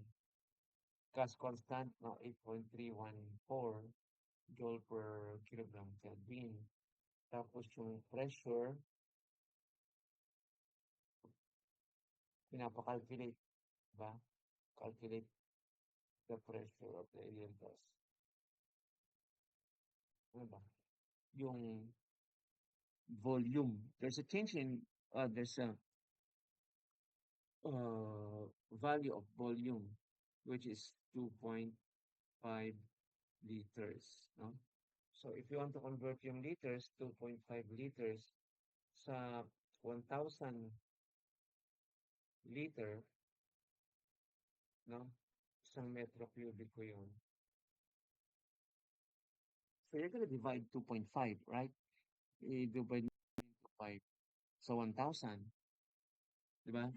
Gas constant, no? 8.314 joule per kilogram Kelvin. Tapos yung pressure, pinapacalculate, ba? Calculate the pressure of the ideal gas. Ano ba? Yung volume. There's a change in, there's a value of volume, which is 2.5 liters, no? So, if you want to convert yung liters, 2.5 liters sa 1,000 liter, no? Isang metro cubic ko yun. So, you're gonna divide 2.5, right? I-divide into 5 sa 1,000. Diba?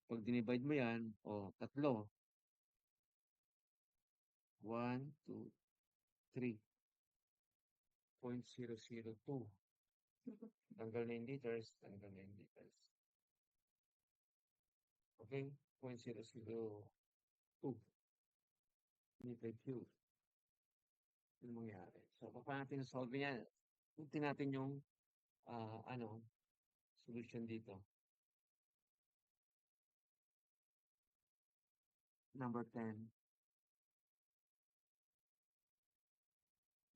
Pag dinivide mo yan, tatlo. 1, 2, 3. 0.002. Tanggal na yung liters, tanggal na yung liters. Okay? 0.002 meter cube. Yung mangyari. So, paano natin solve yan? Punti natin yung, solution dito. Number 10.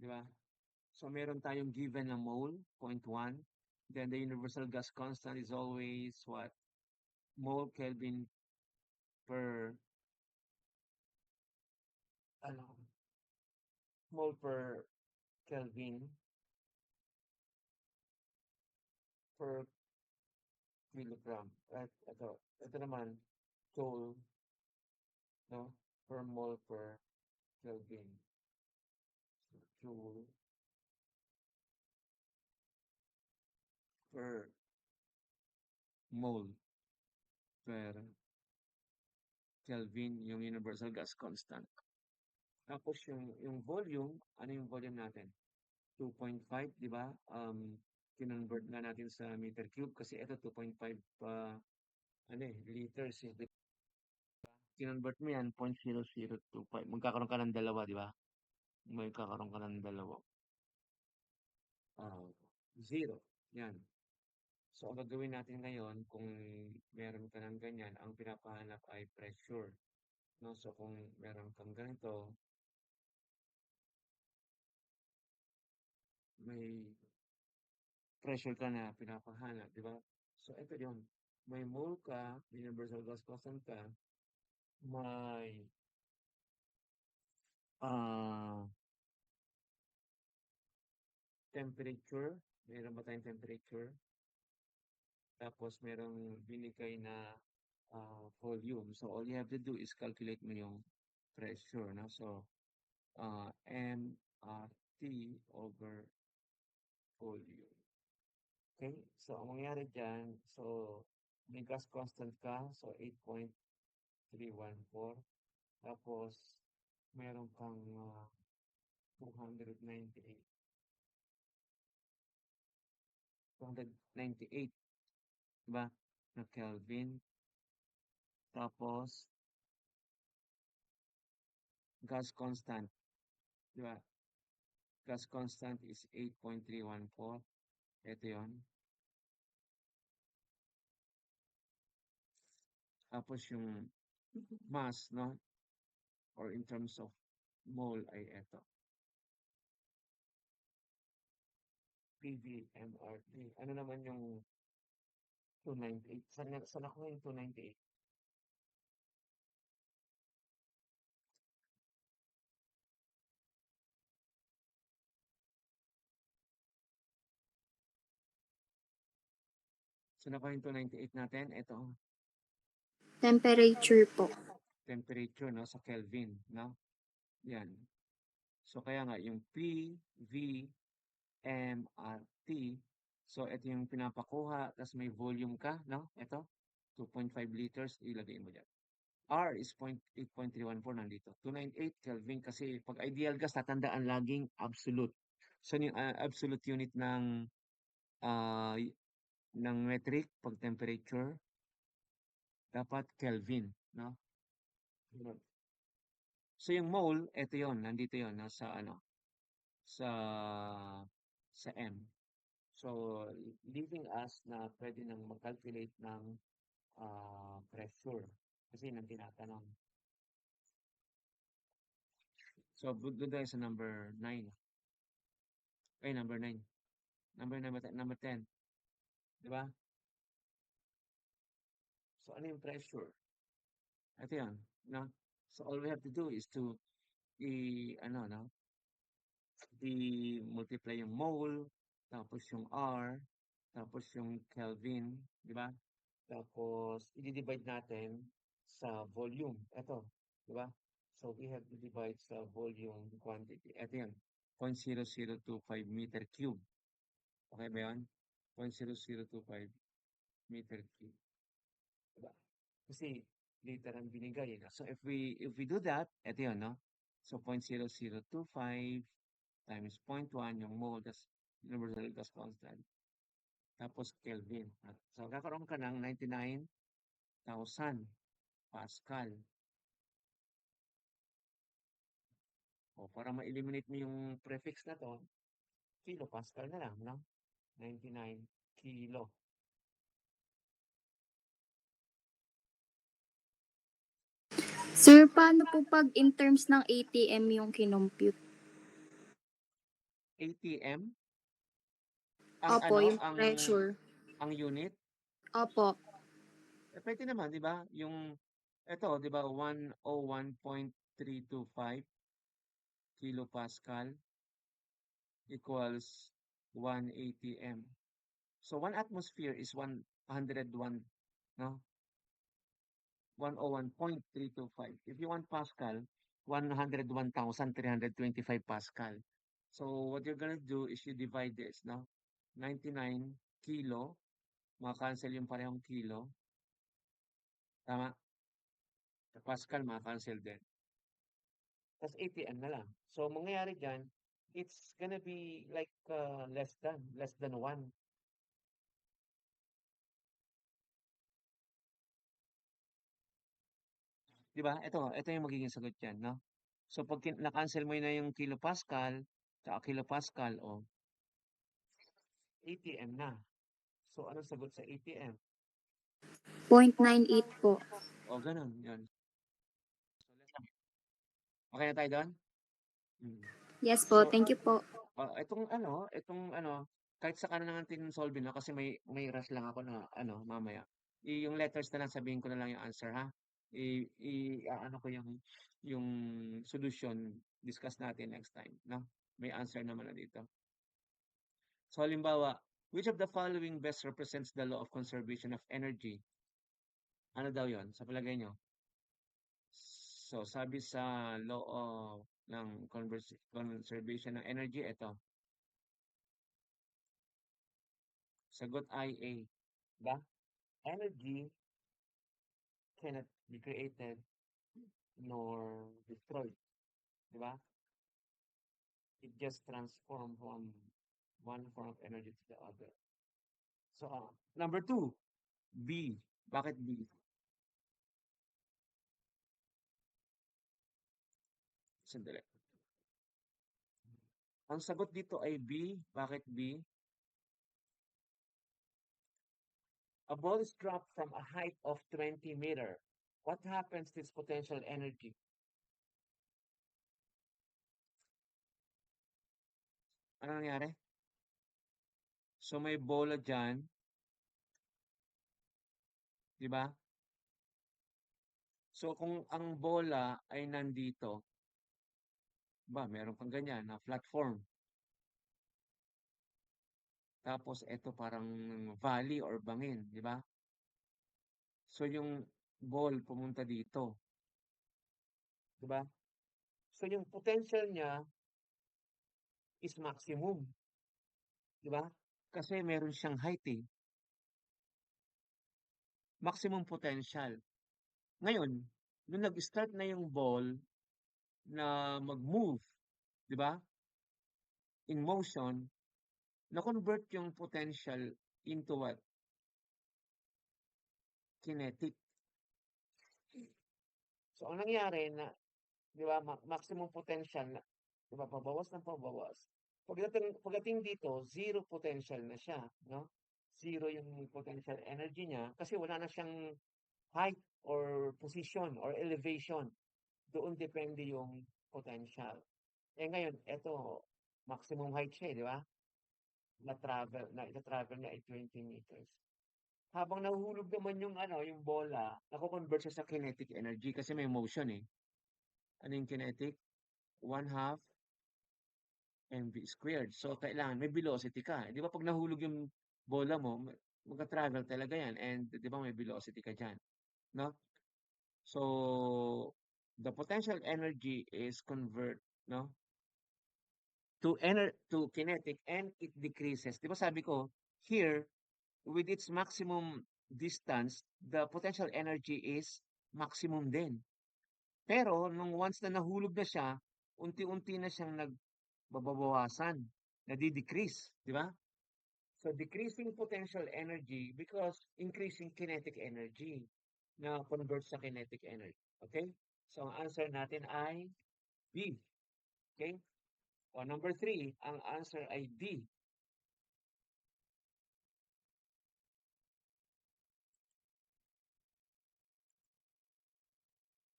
Di ba? So, meron tayong given na mole, 0.1. Then, the universal gas constant is always what? Mole Kelvin per, mole per Kelvin per kilogram. Right? Ito naman, joule, no? Per mole per Kelvin. So, joule per mole per Kelvin, yung universal gas constant. Tapos yung volume, ano yung volume natin? 2.5, di ba? Kinonvert na natin sa meter cube kasi ito 2.5 liters. Kinonvert mo yan, 0.0025. Magkakaroon ka ng dalawa, di ba? Magkakaroon ka ng dalawa. 0. Yan. So, ang gagawin natin ngayon, kung meron ka ng ganyan, ang pinapahanap ay pressure. No? So, kung meron kang ganito, may pressure ka na pinapahanap, di ba? So, ito yun. May mole ka, universal gas constant ka, may ah temperature, meron ba tayong temperature? Tapos merong binigay na volume. So, all you have to do is calculate mo yung pressure, no? So, MRT over volume. Okay? So, ang mangyayari dyan, so, may gas constant ka, so 8.314. Tapos, meron kang 298. 298, diba? Na Kelvin. Tapos, gas constant, diba? Gas constant is 8.314. Ito yun. Tapos yung mass, no? Or in terms of mole ay ito. PVMRT. Ano naman yung 298? Saan ako yung 298? Saan ako yung 298 natin? Ito. Temperature po. Temperature, no? Sa Kelvin, no? Yan. So, kaya nga, yung PVMRT, so, ito yung pinapakuha, tapos may volume ka, no? Ito, 2.5 liters, ilagay mo dyan. R is 8.314 nandito. 298 Kelvin kasi pag ideal gas, tatandaan laging absolute. So, yung absolute unit ng metric pag temperature, dapat Kelvin, no? So, yung mole, ito yon, nandito yon, nasa ano, sa M. So, leaving us na pwede nang mag-calculate ng pressure. Kasi nang tinatanong. So, doon tayo sa number 9. Ay, number 9. Number 10. Di ba? So, ano yung pressure? Ito yan. No? So, all we have to do is to i-multiply yung mole, tapos yung R, tapos yung Kelvin, di ba? Tapos, i-divide natin sa volume. Ito, di ba? So, we have to divide sa volume quantity. Ito yan, 0.0025 meter cube. Okay ba yan? 0.0025 meter cube. Diba? Kasi liter ang binigay. No? So, if we do that, ito yun, no? So, 0.0025 times 0.1 yung mole, that's universal gas constant. Tapos Kelvin. So, kakaroon ka ng 99,000 Pascal. O, para ma-eliminate mo yung prefix na to, kilo Pascal na lang, no? 99 kilo. Sir, paano po pag in terms ng ATM yung kinompute? ATM? Opo, yung pressure. Ang unit? Opo. Pwede naman, di ba? Ito, di ba, 101.325 kilopascal equals 1 ATM. So, 1 atmosphere is 101, no? 101.325. If you want Pascal, 101,325 Pascal. So, what you're gonna do is you divide this, no? 99 kilo, makacancel yung parehong kilo. Tama? Sa Pascal, makacancel din. Tapos ATM na lang. So, mangyayari dyan, it's gonna be like less than 1. Di ba? Ito yung magiging sagot dyan, no? So, pag na-cancel mo na yung kilopascal, tsaka kilopascal, o, ATM na. So, anong sagot sa ATM? 0.98 po. O, ganun, yun. So, okay na tayo doon? Hmm. Yes po, So, thank you po. itong kahit sa kanan natin solve na kasi may rush lang ako na mamaya. Yung letters na lang sabihin ko na lang yung answer ha. Ano ko yung solution discuss natin next time, no? May answer naman na dito. So halimbawa, which of the following best represents the law of conservation of energy? Ano daw 'yon sa palagay nyo? So sabi sa law of ng conservation ng energy, ito. Sagot ay A. Ba? Energy cannot be created nor destroyed. Di ba? It just transforms from one form of energy to the other. So, number 2, B. Bakit B? Sandali. Ang sagot dito ay B. Bakit B? A ball is dropped from a height of 20 meter. What happens to its potential energy? Ano nangyari? So may bola dyan, di ba? So kung ang bola ay nandito, ba, meron kang ganyan na platform. Tapos ito parang valley or bangin, di ba? So yung ball pumunta dito, di ba? So yung potential niya is maximum, di ba? Kasi meron siyang height eh. Maximum potential. Ngayon, nung nag-start na yung ball na mag-move, di ba? In motion, na-convert yung potential into what? Kinetic. So, ang nangyari na, di ba, maximum potential na, di ba, pabawas ng pabawas. Pagdating dito, zero potential na siya, no? Zero yung potential energy niya kasi wala na siyang height or position or elevation. Doon depende yung potential. Eh ngayon, eto, maximum height siya, di ba? Na-travel na ay 20 meters. Habang nahuhulog naman yung bola, nako-convert siya sa kinetic energy kasi may motion eh. Ano yung kinetic? 1/2 mv squared. So, kailangan may velocity ka. Di ba pag nahulog yung bola mo, magka-travel talaga yan. And di ba may velocity ka dyan? No? So, the potential energy is convert, no? To kinetic and it decreases. Di ba sabi ko, here, with its maximum distance, the potential energy is maximum din. Pero, nung once na nahulog na siya, unti-unti na siyang nagbabawasan, nadi-decrease, di ba? So, decreasing potential energy because increasing kinetic energy na convert sa kinetic energy. Okay? So, ang answer natin ay B. Okay? O, number 3, ang answer ay D.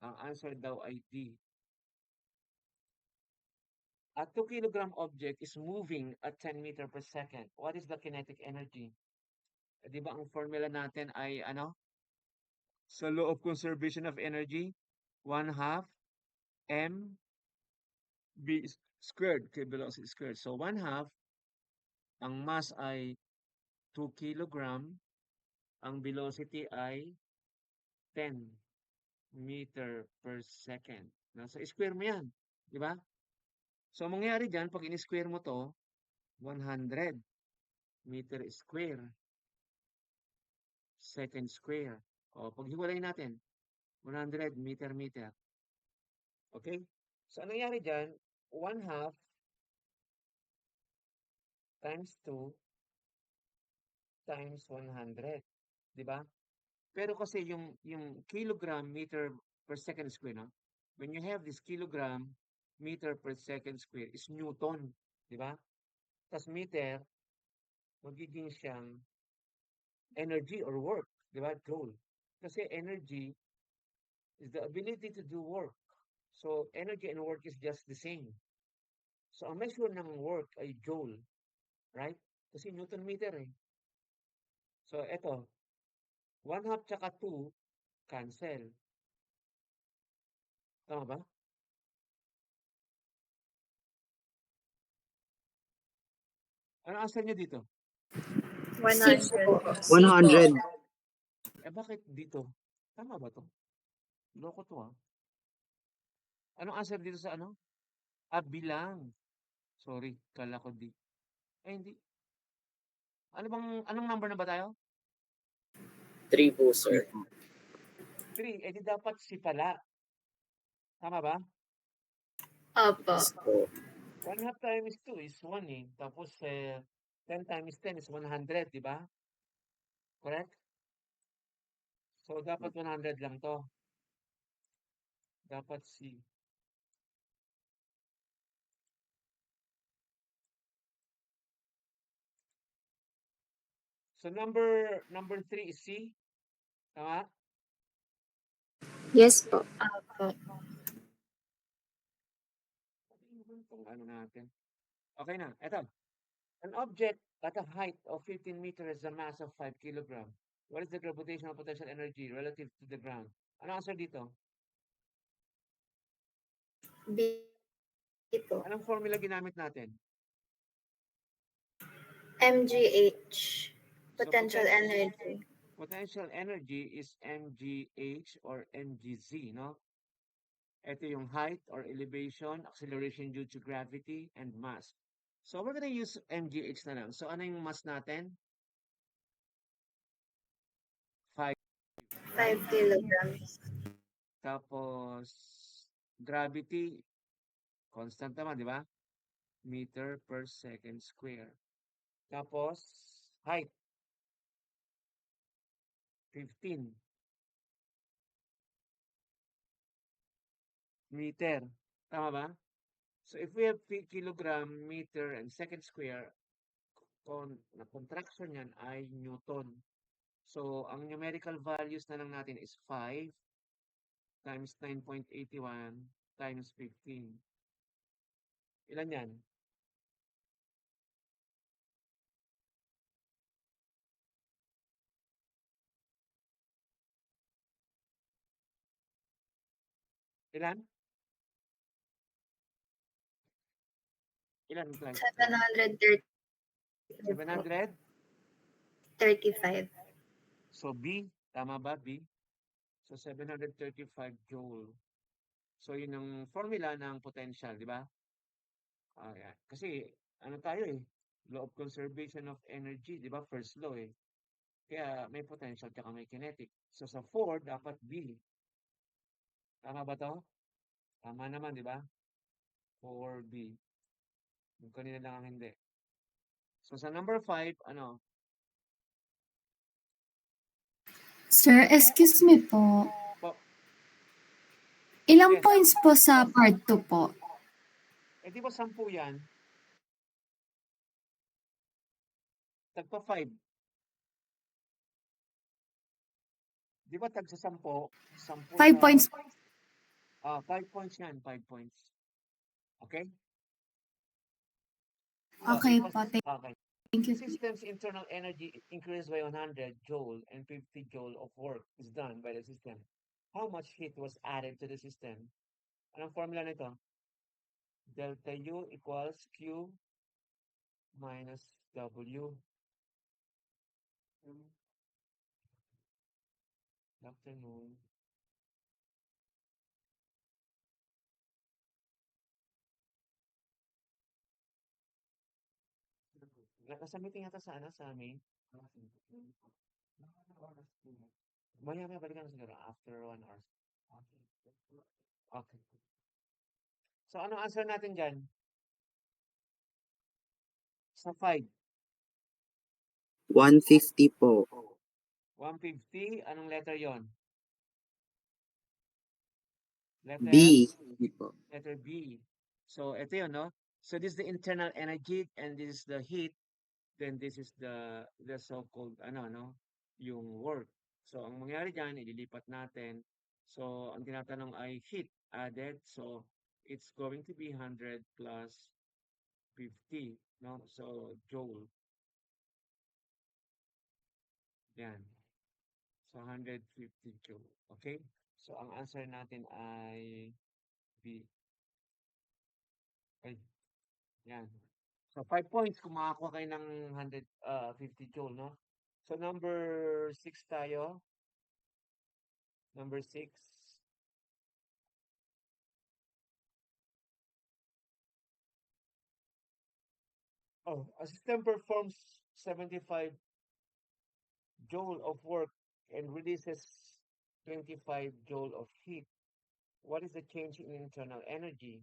Ang answer daw ay D. A 2 kilogram object is moving at 10 meter per second. What is the kinetic energy? Di ba ang formula natin ay ano? Sa law of conservation of energy, 1/2 m v squared, kay velocity squared. So 1/2, ang mass ay 2 kilogram, ang velocity ay 10 meter per second. So square mo yan, di ba? So mangyayari dyan, pag in-square mo to, 100 meter square, second square. O, paghiwalay natin, 100 meter. Okay? So, anong nangyari dyan? 1/2 times 2 times 100. Di ba? Pero kasi yung kilogram meter per second square, no? When you have this kilogram meter per second square is Newton. Di ba? Tapos meter, magiging siyang energy or work, di ba? Joule. Kasi energy is the ability to do work. So, energy and work is just the same. So, ang measure ng work ay joule, right? Kasi Newton meter eh. So, eto, 1/2 tsaka 2, cancel. Tama ba? Ano answer niyo dito? 6 po. 100. Bakit dito? Tama ba to? Loko to ah. Anong answer dito sa ano? Bilang. Sorry, kala ko di. Hindi. Anong number na ba tayo? 3 po, sir. 3. Di dapat si pala. Tama ba? Opo. So, 1/2 times 2 is 1 eh. Tapos 10 times 10 is 100, di ba? Correct? So, dapat 100 lang to. Dapat C. So, number 3 is C. Tama? Yes po. Opo. Itong ano natin. Okay na. Eto. An object at a height of 15 meters has a mass of 5 kilogram. What is the gravitational potential energy relative to the ground? Ano answer dito? B po. Anong formula ginamit natin? MGH. So, Potential energy. Potential energy is mgh or mgz, no? Ito yung height or elevation, acceleration due to gravity, and mass. So, we're gonna use mgh na lang. So, ano yung mass natin? 5. 5 kilograms. Tapos, gravity, constant naman, di ba? Meter per second square. Tapos, height, 15 meter. Tama ba? So, if we have kilogram, meter, and second square, na contraction yan ay Newton. So, ang numerical values na lang natin is 5 times 9.81 times 15. Ilan yan? Ilan? Ilan, class? 730 700? 35. So, B. Tama ba, B? So, 735 joule. So, yun ang formula ng potential, di ba? Yan. Kasi, ano tayo eh, law of conservation of energy, di ba? First law eh. Kaya may potential tsaka may kinetic. So, sa 4, dapat B. Tama ba to? Tama naman, di ba? 4B. Yung kanina lang ang hindi. So, sa number 5, ano? Sir, excuse me po. Po, Ilang yes. points po sa part 2 po? Di ba 10 yan? Tagpa 5. Di ba tag sa 10? 10 5 sa... points. 5 points yan. 5 points. Okay? Okay po. Okay. Thank you. System's internal energy increased by 100 joule and 50 joule of work is done by the system. How much heat was added to the system? Anong formula nito? Delta U equals Q minus W. Good afternoon. Nasa meeting yata sa amin. Maya balikan na siguro after 1 hour. Okay. So, anong answer natin dyan? Sa 5. 150 po. 150. Anong letter yon? B. Letter B. So, ito yun, no? So, this is the internal energy and this is the heat. Then, this is the so-called, ano, no? yung work. So, ang mangyari dyan, ililipat natin. So, ang tinatanong ay heat added. So, it's going to be 100 plus 50, no? So, joule. Yan. So, 150 joule. Okay? So, ang answer natin ay B. Ay, yan. So, 5 points kung makakuha kayo ng 150 joule, no? So, number 6 tayo. Number 6. Oh, a system performs 75 joule of work and releases 25 joule of heat. What is the change in internal energy?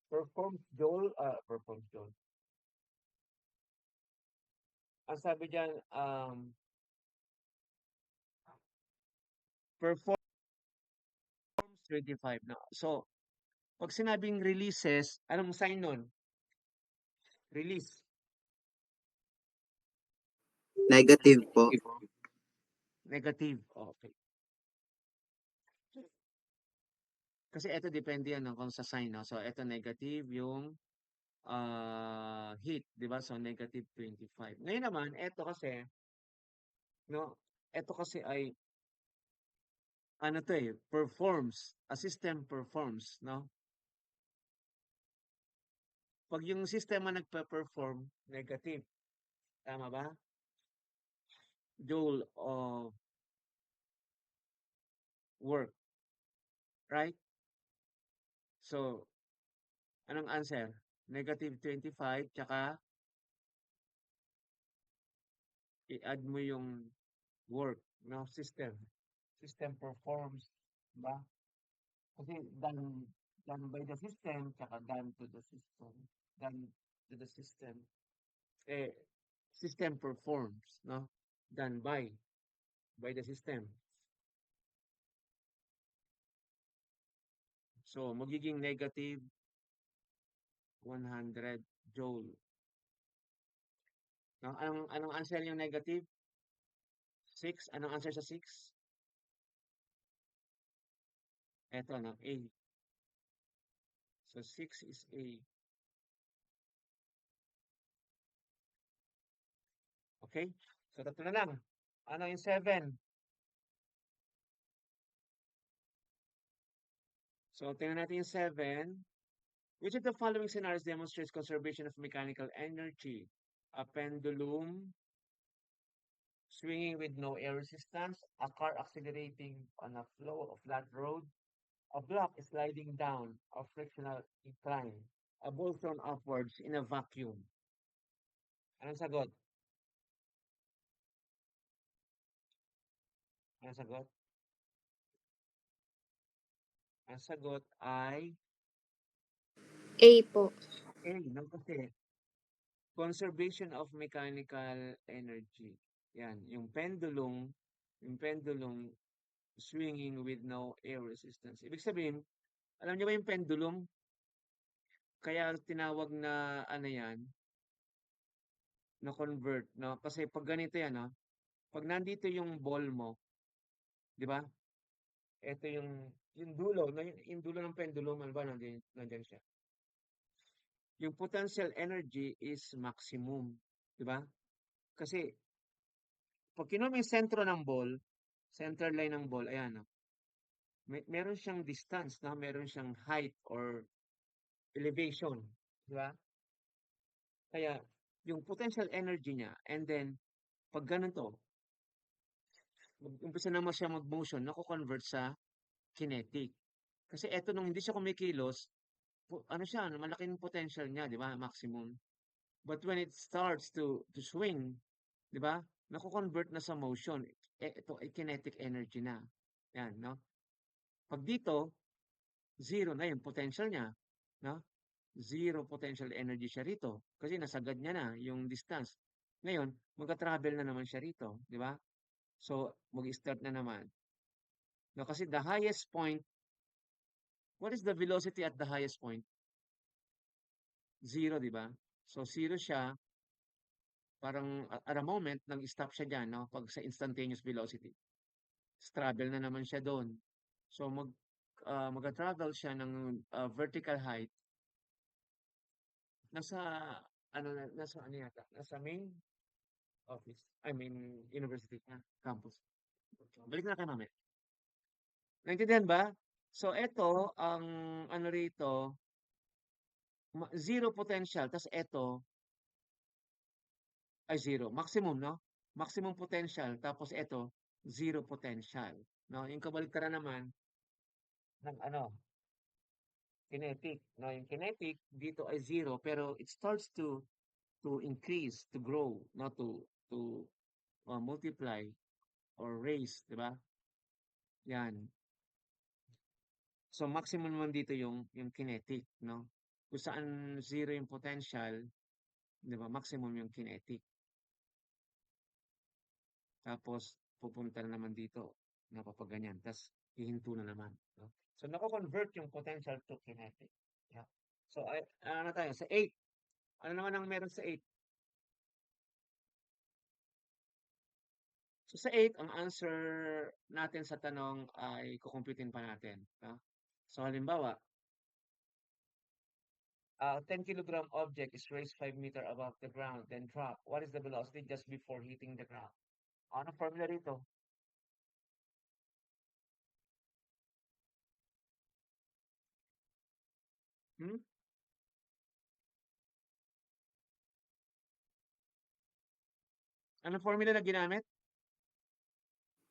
Performs joule. Ang sabi dyan, performs 25 na. So, pag sinabing releases, anong sign nun? Release. Negative po. Negative. Okay. Kasi ito depende yan kung sa sign. No? So, ito negative yung heat. Di ba? So, negative 25. Ngayon naman, ito kasi, no? Ito kasi ay, ano to eh, performs. A system performs, no? Pag yung sistema nagpe-perform, negative. Tama ba? Joule of work. Right? So, anong answer? Negative 25, tsaka i-add mo yung work, no? System. System performs, ba? Kasi done by the system, tsaka done to the system. Done to the system. Eh, system performs, no? Done by the system. So, magiging negative 100 joule. No? Anong answer yung negative? 6. Anong answer sa 6? Eto, no? A. So, 6 is A. Okay? So, tatlo na lang. Ano yung 7? So, tingnan natin yung 7. Which of the following scenarios demonstrates conservation of mechanical energy? A pendulum swinging with no air resistance, a car accelerating on a flat road, a block sliding down a frictional incline, a ball thrown upwards in a vacuum. Anong sagot? Anong sagot? Ang sagot ay A po. A, no? Kasi conservation of mechanical energy. Yan, yung pendulum swinging with no air resistance. Ibig sabihin, alam niyo ba yung pendulum? Kaya tinawag na ano yan, na convert, no? Kasi pag ganito yan, no? Pag nandito yung ball mo, di ba? Ito yung dulo, no? Yung dulo ng pendulum, ano ba? Nandiyan siya. Yung potential energy is maximum, di ba? Kasi pag kinuha mo yung sentro ng ball, center line ng ball, ayan, no? Meron siyang distance, no? Meron siyang height or elevation, di ba? Kaya, yung potential energy niya, and then, pag ganito, umpisa naman siya mag-motion, nako-convert sa kinetic. Kasi eto nung hindi siya kumikilos, ano siya, malaking potential niya, di ba? Maximum. But when it starts to swing, di ba? Nako-convert na sa motion. Ito ay kinetic energy na. Yan, no? Pag dito, zero na yung potential niya, no? Zero potential energy siya rito kasi nasagad niya na yung distance. Ngayon, magka-travel na naman siya rito, di ba? So, mag-start na naman. No, kasi the highest point, what is the velocity at the highest point? 0, di ba? So, 0 siya, parang at a moment, nag-stop siya dyan, no? Pag sa instantaneous velocity. Travel na naman siya doon. So, mag-travel siya ng vertical height. Nasa, nasa ano yata? Nasa main office. I mean, university na, campus. Balik na kayo mamaya. Naintindihan ba? So, ito, ang ano rito, zero potential. Tapos ito, ay zero. Maximum, no? Maximum potential. Tapos ito, zero potential. No? Yung kabaliktaran naman ng ano, kinetic. No? Yung kinetic, dito ay zero. Pero it starts to increase, to grow, no? To multiply or raise, di ba? Yan. So, maximum naman dito yung kinetic, no? Kung saan zero yung potential, di ba? Maximum yung kinetic. Tapos, pupunta na naman dito, napapaganyan. Tapos, hihinto na naman, no? So, nako-convert yung potential to kinetic. Yeah. So, ano tayo? Sa 8. Ano naman ang meron sa 8? So, sa 8, ang answer natin sa tanong ay kukumputin pa natin. No? So, halimbawa, a 10 kilogram object is raised 5 meter above the ground, then drop. What is the velocity just before hitting the ground? Ano formula rito? Hmm? Ano formula na ginamit?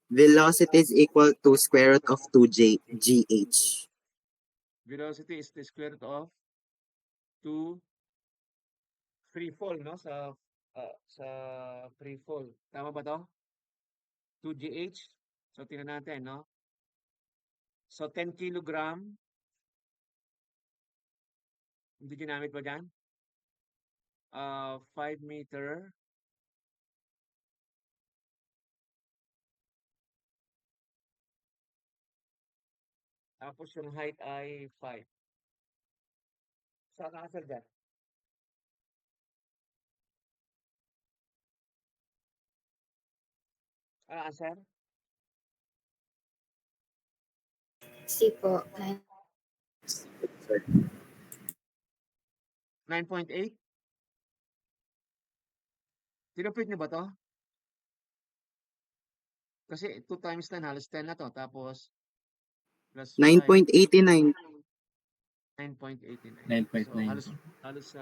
Velocity is equal to square root of 2gh. Velocity is the square root of 2 free fall, no? Sa free fall. Tama ba to? 2gh. So, tingnan natin, no? So, 10 kilogram. Hindi ginamit ba dyan? 5 meter. Tapos yung height ay 5. Saan ang answer dyan? Ano answer? C po. 9.8? Tinupit niyo ba to? Kasi 2 times 10, halos 10 na to. Tapos, plus 5, 9.89. 9.89. So, 9.9. halos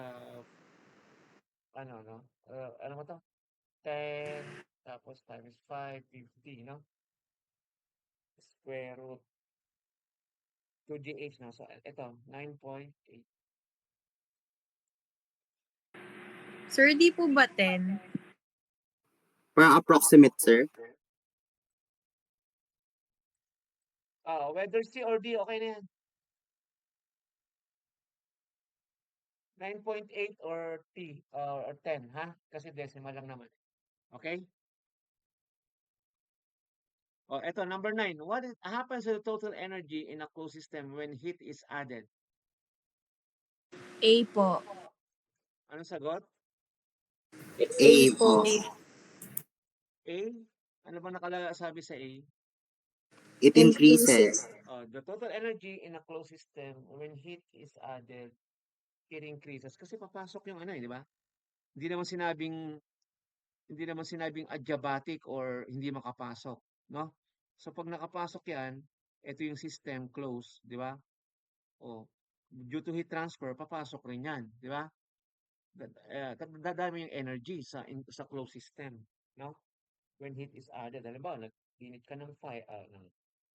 ano, no? Ano mo to? 10, tapos times 5, 50, no? Square root 2gh, no? So, ito, 9.8. Sir, di po ba 10? Parang approximate, sir. Whether C or D, okay na yan. 9.8 or T, or 10, ha? Kasi decimal lang naman. Okay? Ito, number 9. What happens to the total energy in a closed system when heat is added? A po. Anong sagot? A po. A? Ano ba sabi sa A? It increases. The total energy in a closed system when heat is added, it increases. Kasi papasok yung di ba? Hindi naman sinabing adiabatic or hindi makapasok, no? So pag nakapasok yan, ito yung system close, di ba? Due to heat transfer, papasok rin yan, di ba? Dadami yung energy sa closed system, no? When heat is added, halimbawa, nag-init ka ng fire,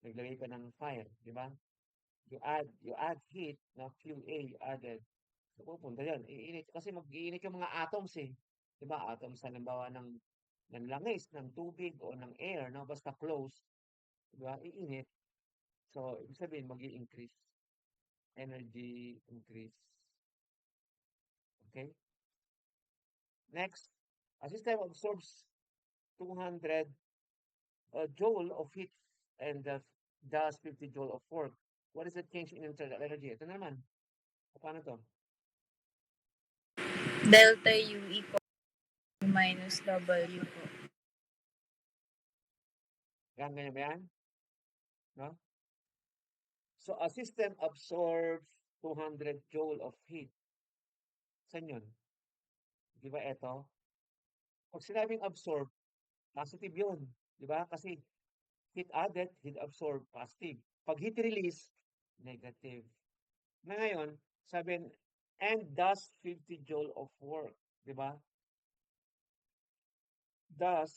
naglagay ka ng fire, di ba? You add heat, na QA added. So, pupunta yan. Iinit. Kasi mag-iinit yung mga atoms eh. Di ba? Atoms, halimbawa ng langis, ng tubig, o ng air, no? Basta close. Di ba? Iinit. So, ibig sabihin, mag-i-increase. Energy increase. Okay? Next, a system absorbs 200 joule of heat and does 50 joule of work. What is the change in internal energy? Ito na naman. Paano to? Delta U equal minus W po. Yan, ganyan ba yan? No? So, a system absorbs 200 joule of heat. Saan yun? Di ba ito? Pag sinabing absorb, positive yun. Di ba? Kasi heat added, heat absorbed, positive. Pag heat release, negative. Na ngayon, sabi, and does 50 joule of work. Di ba? Does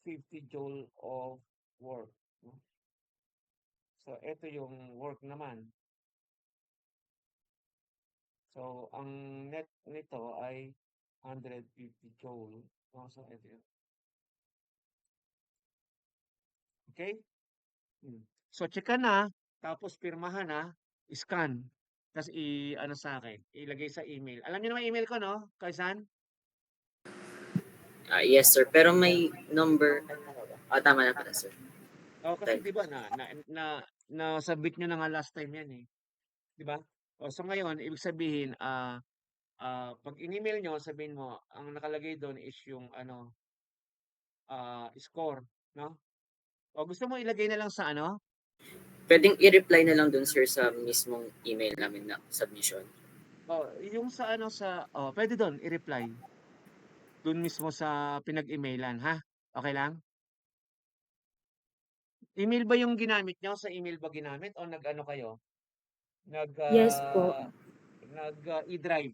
50 joule of work. No? So, ito yung work naman. So, ang net nito ay 150 joule. No? So, ito yun. Okay? So, checka na, tapos pirmahan na, scan. Tapos ano sa akin, ilagay sa email. Alam niyo naman email ko, no? Kaisan? Yes, sir. Pero may number. Tama na pala, sir. Kasi 'di ba na submit niyo na nga last time 'yan eh. 'Di ba? So ngayon, ibig sabihin pag in-email niyo, sabihin mo, ang nakalagay doon is yung ano, score, no? O gusto mo ilagay na lang sa ano? Pwedeng i-reply na lang dun, sir, sa mismong email namin na submission. Yung sa ano pwede doon i-reply. Doon mismo sa pinag-emailan, ha? Okay lang? Email ba yung ginamit niyo? Sa email ba ginamit o nag-ano kayo? Yes po. E-drive.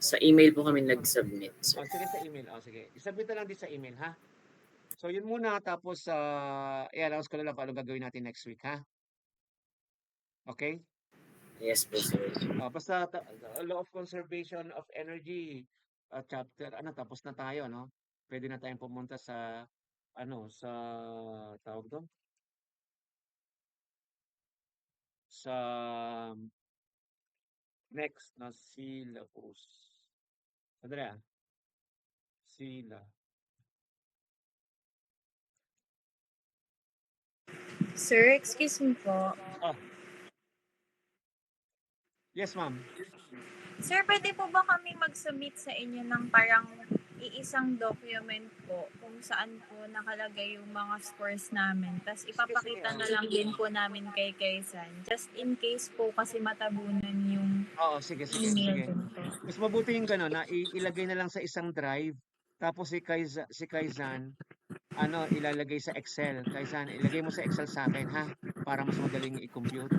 Sa email po kami nag-submit, sir. Sige sa email. Sige. I-submit na lang din sa email, ha? So, yun muna. Tapos, i-announce ko na lang kung ano gagawin natin next week, ha? Okay? Yes po, sir. Basta, Law of Conservation of Energy chapter, tapos na tayo, no? Pwede na tayong pumunta sa, sa, tawag doon? Sa, next na syllabus. Sandali, Sila. Sir, excuse me po. Yes, ma'am. Sir, pwede po ba kami mag-submit sa inyo ng parang iisang document po kung saan po nakalagay yung mga scores namin. Tapos ipapakita na lang din po namin kay Kaysan. Just in case po kasi matabunan yung Sige. email din po. Mas mabuti yung gano'n na ilagay na lang sa isang drive. Tapos si Kaizan, ilalagay sa Excel. Kaizan, ilagay mo sa Excel sa akin, ha? Para mas madaling i-compute.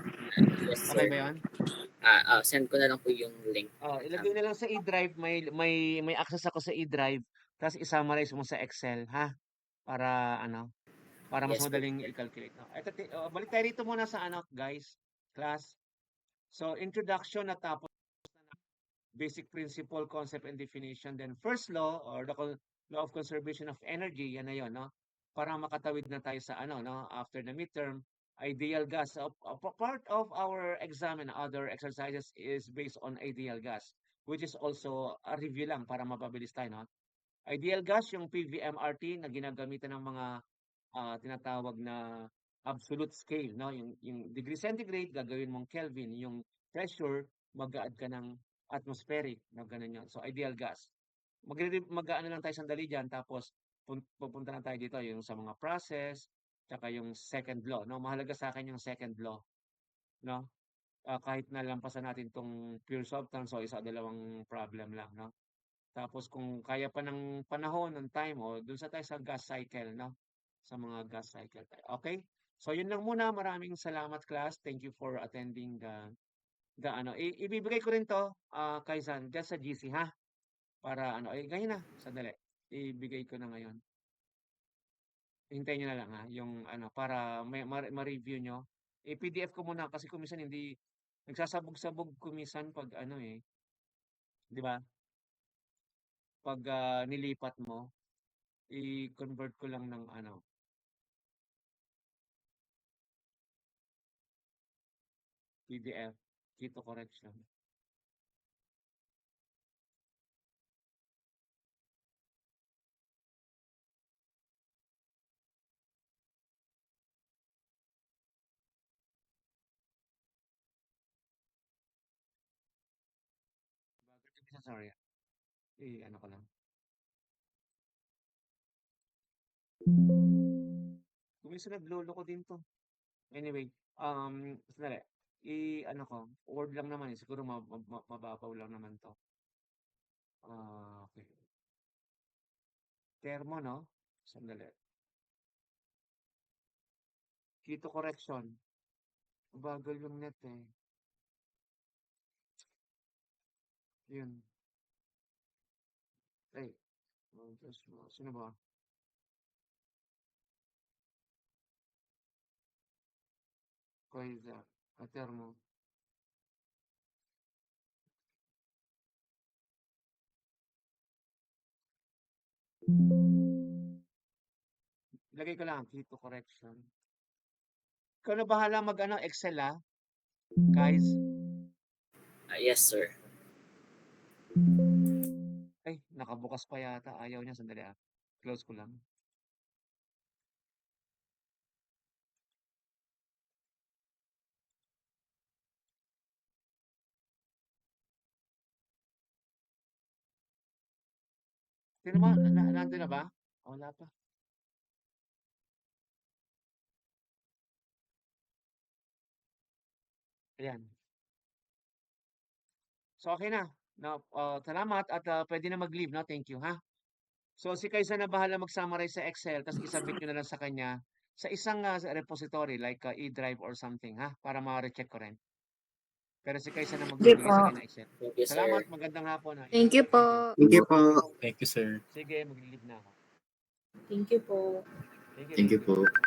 Yes, sir. Okay ba yun? Send ko na lang po yung link. Ilagay na lang sa e-drive. May access ako sa e-drive. Tapos i-summarize mo sa Excel, ha? Para mas Yes, madaling i-calculate. No? Balik tayo rito muna sa guys, class. So, introduction na tapos basic principle, concept, and definition. Then first law or the law of conservation of energy, yan na yun, no? Para makatawid na tayo sa no? After the midterm, ideal gas. Part of our exam and other exercises is based on ideal gas, which is also a review lang para mapabilis tayo, no? Ideal gas, yung PVMRT na ginagamitan ng mga tinatawag na absolute scale, no? Yung degree centigrade, gagawin mong Kelvin. Yung pressure, mag-a-add ka ng atmospheric, no? Ganun yun. So, ideal gas. Mag-ano lang tayo sandali dyan, tapos pupunta na tayo dito, yung sa mga process, tsaka yung second law, no? Mahalaga sa akin yung second law, no? Kahit na lampasan natin tong pure substance, so isa o dalawang problem lang, no? Tapos kung kaya pa ng panahon, ng time, dun sa tayo sa gas cycle, no? Sa mga gas cycle tayo. Okay? So, yun lang muna. Maraming salamat, class. Thank you for attending the ibibigay ko rin to, Kaisan, just sa GC, ha? Para ngayon na, sandali. Ibigay ko na ngayon. Hintayin nyo na lang, ha? Yung para ma-review nyo. PDF ko muna kasi kumisan hindi, nagsasabog-sabog kumisan pag di ba? Pag nilipat mo, i-convert ko lang ng PDF, keto correction. Sorry. ano ko lang. Kung minsan naglolo ko din 'to. Anyway, sandali. Ano ko, word lang naman, eh, siguro mababaw lang naman 'to. Okey. Termo 'no? Sandali. Keto correction. Mabagal yung net, eh. Yun. Ay, Diyos mo, sino ba? Koiza, termo. Ilagay ko lang, keto correction. Ikaw na bahala mag-ano, Excel, guys. Yes, sir. Ay, nakabukas pa yata. Ayaw niya. Sandali, close ko lang. Sino ba? Nandun na ba? Wala pa. Ayan. So, okay na. Salamat at pwede na mag-leave, no? Thank you, ha? So, si Kaysa na bahala mag-summarize sa Excel, tapos isubmit nyo na lang sa kanya sa isang repository like e-drive or something, ha? Para ma-recheck ko rin. Pero si Kaysa na Sige magbibigay sa po. akin ng Excel. Thank you, Salamat, sir. magandang hapon. Thank you po. Thank you po. Thank you, sir. Sige, mag-leave na ako. Thank you po. Thank you, Thank you thank you. po.